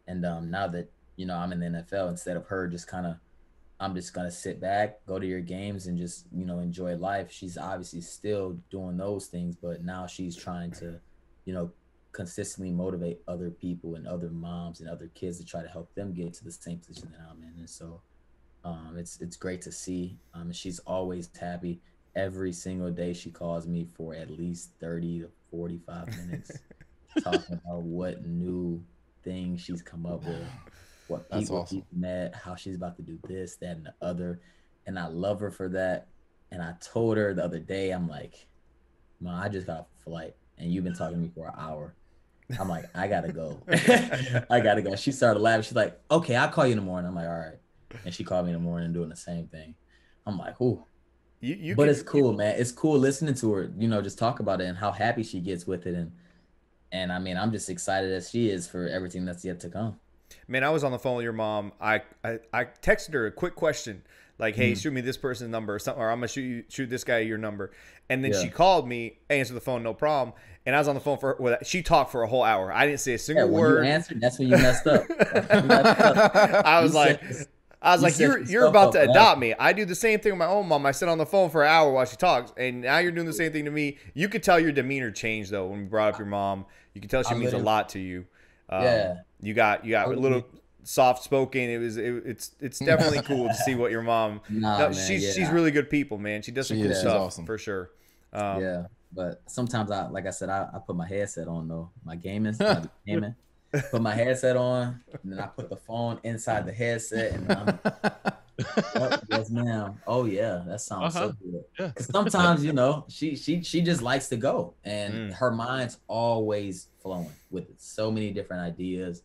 And now that, I'm in the NFL, instead of her just I'm just going to sit back, go to your games, and just, enjoy life. She's obviously still doing those things, but now she's trying to, consistently motivate other people and other moms and other kids to try to help them get to the same position that I'm in. And so it's great to see. She's always happy. Every single day she calls me for at least 30 to 45 minutes talking about what new things she's come up with, what people she's met, how she's about to do this, that, and the other. And I love her for that. And I told her the other day, I'm like, Mom, I just got a flight and you've been talking to me for an hour. I'm like, I gotta go. I gotta go. She started laughing. She's like, okay, I'll call you in the morning. I'm like, all right. And she called me in the morning doing the same thing. I'm like, ooh. But it's cool, man. It's cool listening to her, you know, just talk about it and how happy she gets with it. And I mean, I'm just excited as she is for everything that's yet to come. Man, I was on the phone with your mom. I texted her a quick question, like, hey, shoot me this person's number or something, or I'm going to shoot this guy your number. And then she called me, answered the phone, no problem. And I was on the phone she talked for a whole hour. I didn't say a single word. When you answered, that's when you messed up. I was like, you're about to adopt me. I do the same thing with my own mom. I sit on the phone for an hour while she talks, and now you're doing the same thing to me. You could tell your demeanor changed though when we brought up your mom. You can tell she means a lot to you. You got a little soft spoken. It's definitely cool to see what your mom. She's really good people, man. She does some cool stuff awesome. For sure. But sometimes like I said, I put my headset on though. My gaming. Put my headset on, and then I put the phone inside the headset, and I'm yes, ma'am. Oh yeah, that sounds so good. Yeah. Because sometimes, you know, she just likes to go, and her mind's always flowing with so many different ideas,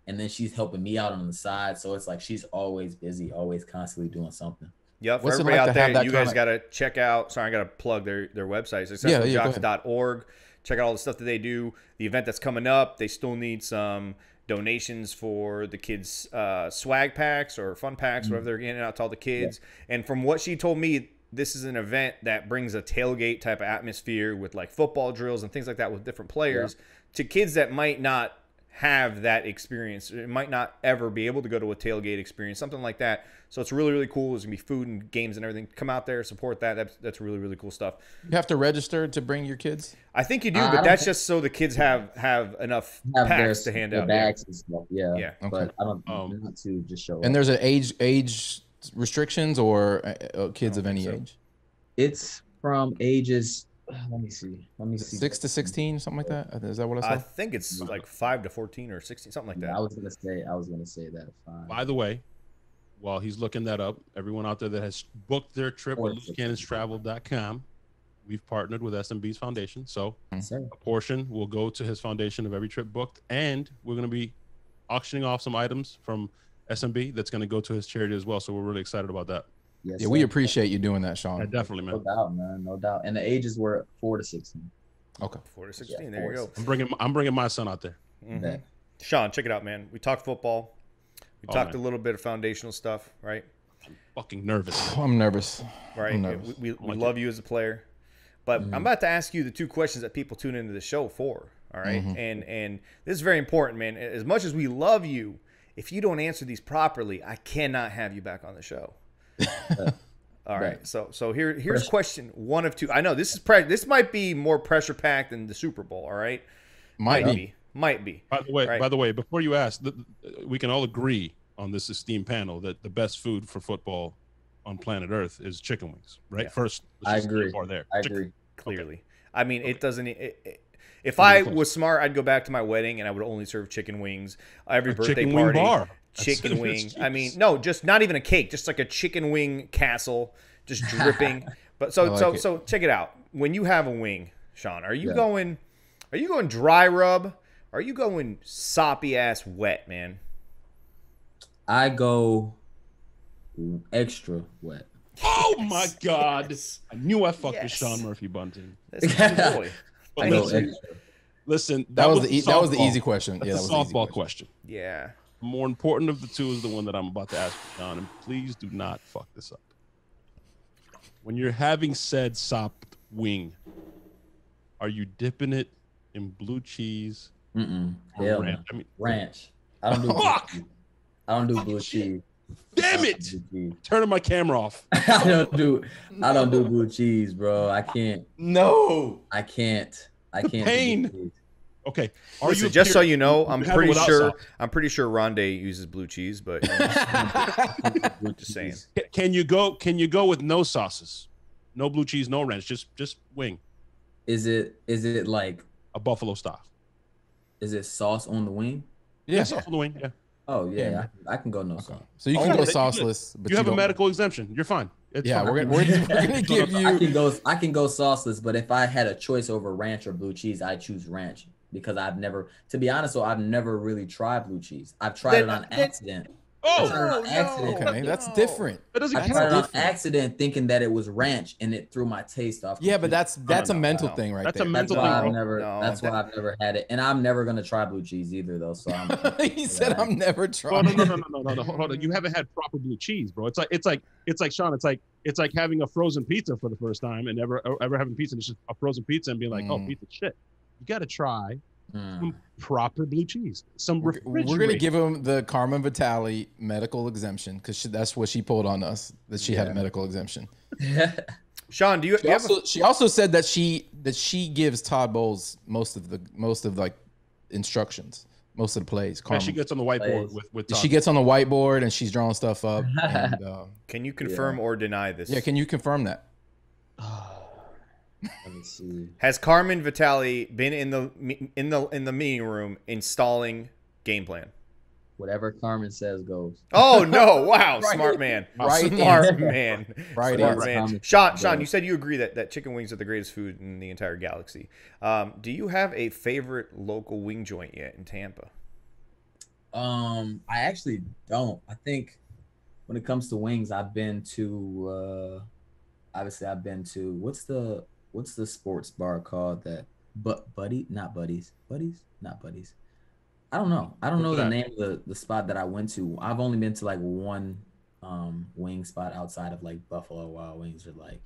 and then she's helping me out on the side, so it's like she's always busy, always constantly doing something. Yep, for everybody out there, you guys got to check out. Sorry, I got to plug their website, successfuljobs.org. Check out all the stuff that they do. The event that's coming up, they still need some donations for the kids' swag packs or fun packs, whatever they're getting out to all the kids. Yeah. And from what she told me, this is an event that brings a tailgate type of atmosphere with like football drills and things like that with different players to kids that might not have that experience. It might not ever be able to go to a tailgate experience, something like that. So it's really, really cool. There's going to be food and games and everything. Come out there, support that. That's really, really cool stuff. You have to register to bring your kids? I think you do, but that's just so the kids have enough packs to hand out. Bags and stuff. Yeah. Okay. But I don't want to just show up. And there's an age restrictions or kids of any age? It's from ages... Let me see. 6 to 16, something like that. Is that what I said? I think it's like 5 to 14 or 16, something like that. I was gonna say that. 5. By the way, while he's looking that up, everyone out there that has booked their trip with loosecannonstravel.com, we've partnered with SMB's foundation, so a portion will go to his foundation of every trip booked, and we're going to be auctioning off some items from SMB that's going to go to his charity as well. So we're really excited about that. Yes, yeah, we appreciate you doing that, Sean. Yeah, definitely, man. No doubt, man. No doubt. And the ages were 4 to 16. Okay. 4 to 16. There you go. I'm bringing my son out there. Mm-hmm. Sean, check it out, man. We talked football. We talked a little bit of foundational stuff, right? I'm fucking nervous. I'm nervous. Right. I'm nervous. We love you as a player. But I'm about to ask you the 2 questions that people tune into the show for. All right. And this is very important, man. As much as we love you, if you don't answer these properly, I cannot have you back on the show. All right. So here's question 1 of 2. I know this might be more pressure packed than the Super Bowl. All right. Might be. By the way, before you ask, we can all agree on this esteemed panel that the best food for football on planet Earth is chicken wings, right? Yeah. First, I agree. I agree. Clearly. Okay. I mean, it doesn't. If I was smart, I'd go back to my wedding and I would only serve chicken wings. Every birthday party, bar. Chicken wing. I mean, no, just not even a cake, just like a chicken wing castle, just dripping. But so check it out. When you have a wing, Sean, are you going dry rub? Are you going soppy ass wet, man? I go extra wet. Oh my God! I knew I fucked with Sean Murphy-Bunting. Listen, that was the easy question. That's a softball question. Yeah. More important of the 2 is the one that I'm about to ask you, John, and please do not fuck this up. When you're having said sopped wing, are you dipping it in blue cheese? Hell ranch? I mean, ranch. I don't do fuck. I don't do blue cheese. Damn it! Turning my camera off. I don't do blue cheese, bro. I can't. No. I can't. Pain. Okay. Listen, just so you know, I'm have it pretty without sure sauce. Rondé uses blue cheese, but just saying. Can you go with no sauces? No blue cheese, no ranch, just wing. Is it like a buffalo style? Is it sauce on the wing? Yeah, sauce on the wing. Yeah. Oh yeah, I can go no sauce. So you can go sauceless, but you have a don't. medical exemption. You're fine. It's fine. We're gonna give you. I can go sauceless, but if I had a choice over ranch or blue cheese, I choose ranch because I've never, to be honest, I've never really tried blue cheese. I've tried it on accident. Okay, that's different. That doesn't I tried it on accident, thinking that it was ranch, and it threw my taste off. Yeah, but that's a mental thing, right? That's there. a mental thing. That's why I've never had it, and I'm never gonna try blue cheese either, though. So he said I'm never trying. No. Hold on. You haven't had proper blue cheese, bro. It's like Sean. It's like having a frozen pizza for the first time and ever having pizza. And it's just a frozen pizza and being like, oh, pizza shit. You got to try some proper blue cheese. We're gonna give him the Carmen Vitale medical exemption because that's what she pulled on us, that she had a medical exemption. Sean, do you? She also said that she gives Todd Bowles most of like instructions, most of the plays. Yeah, she gets on the whiteboard with Todd. She gets on the whiteboard and she's drawing stuff up. And, can you confirm or deny this? Yeah, can you confirm that? Let me see. Has Carmen Vitale been in the meeting room installing game plan? Whatever Carmen says goes. Oh no! Wow, Right. Smart man. Right. Smart man. Right. Smart answer. man. Sean, you said you agree that chicken wings are the greatest food in the entire galaxy. Do you have a favorite local wing joint yet in Tampa? I actually don't. I think when it comes to wings, I've been to obviously I've been to what's the sports bar called that not buddies. I don't know the name of the spot that I went to. I've only been to like one wing spot outside of like Buffalo Wild Wings or like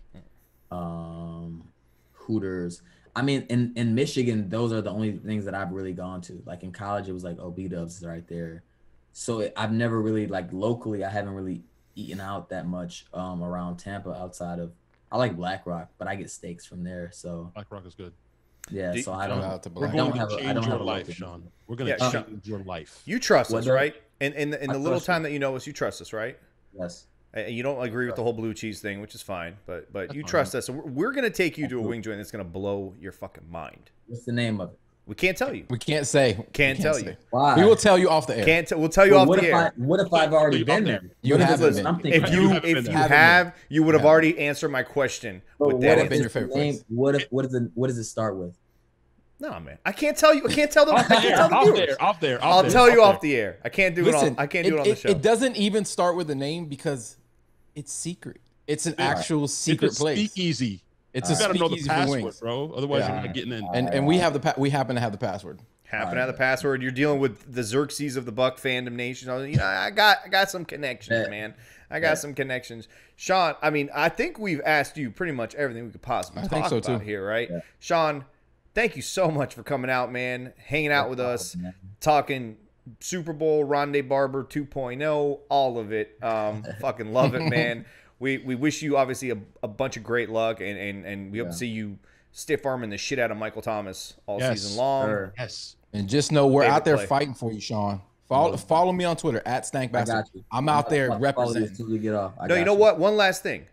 Hooters. I mean, in Michigan, those are the only things that I've really gone to. Like in college, it was like, oh, B-Dubs is right there. So I've never really, like locally, I haven't really eaten out that much around Tampa outside of, I like Black Rock, but I get steaks from there. So Black Rock is good. Yeah, so I don't have your life, Sean. We're going to change your life. You trust us, right? And in the little time that you know us, you trust us, right? Yes. And you don't agree with the whole blue cheese thing, which is fine, but you trust us. So we're going to take you to a wing joint that's going to blow your fucking mind. What's the name of it? We can't tell you. We can't say. Can't tell you. Why? We will tell you off the air. We'll tell you off the air. What if I've already been there? You haven't been. If you have, you would have already answered my question. What have been your favorite place? What does it start with? No, man. I can't tell you. I can't tell them. Off there. I'll tell you off the air. I can't do it on. I can't do it on the show. It doesn't even start with a name because it's secret. It's an actual secret place. Speakeasy. It's a speakeasy. You gotta know the password, bro. Otherwise, you're not getting in. And we happen to have the password. Happen to have the password. You're dealing with the Xerxes of the Buck fandom nation. I got some connections, man. I got some connections. Sean, I mean, I think we've asked you pretty much everything we could possibly talk about here, right? Yeah. Sean, thank you so much for coming out, man. Hanging out with us, talking Super Bowl, Rondé Barber 2.0, all of it. Fucking love it, man. We wish you obviously a bunch of great luck, and we hope to see you stiff arming the shit out of Michael Thomas all season long. Sure. Yes. And just know we're out there fighting for you, Sean. Follow me on Twitter @StankBastard. I'm out there representing. No, you know what? One last thing.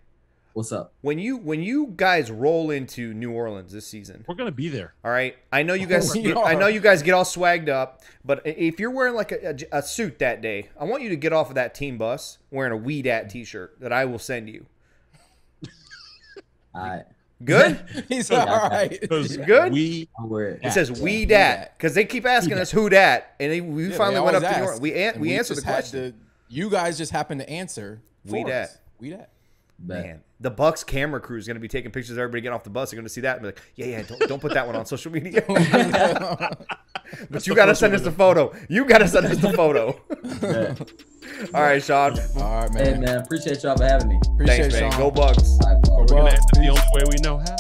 What's up? When you guys roll into New Orleans this season, we're gonna be there. All right. I know you guys. I know you guys get all swagged up, but if you're wearing like a suit that day, I want you to get off of that team bus wearing a We Dat T-shirt that I will send you. All right. Good. He's all right. Good. It says We Dat because they keep asking us who dat, and we finally went up to New Orleans. We answered the question. You guys just happened to answer. We Dat. We Dat. Man, the Bucs camera crew is going to be taking pictures of everybody getting off the bus. They're going to see that and be like, yeah, don't put that one on social media. But you got to send us the photo. All right, Sean. All right, man. Hey, man. Appreciate y'all for having me. Appreciate Thanks, man. Sean. Go Bucs. We're going to end it the only way we know how.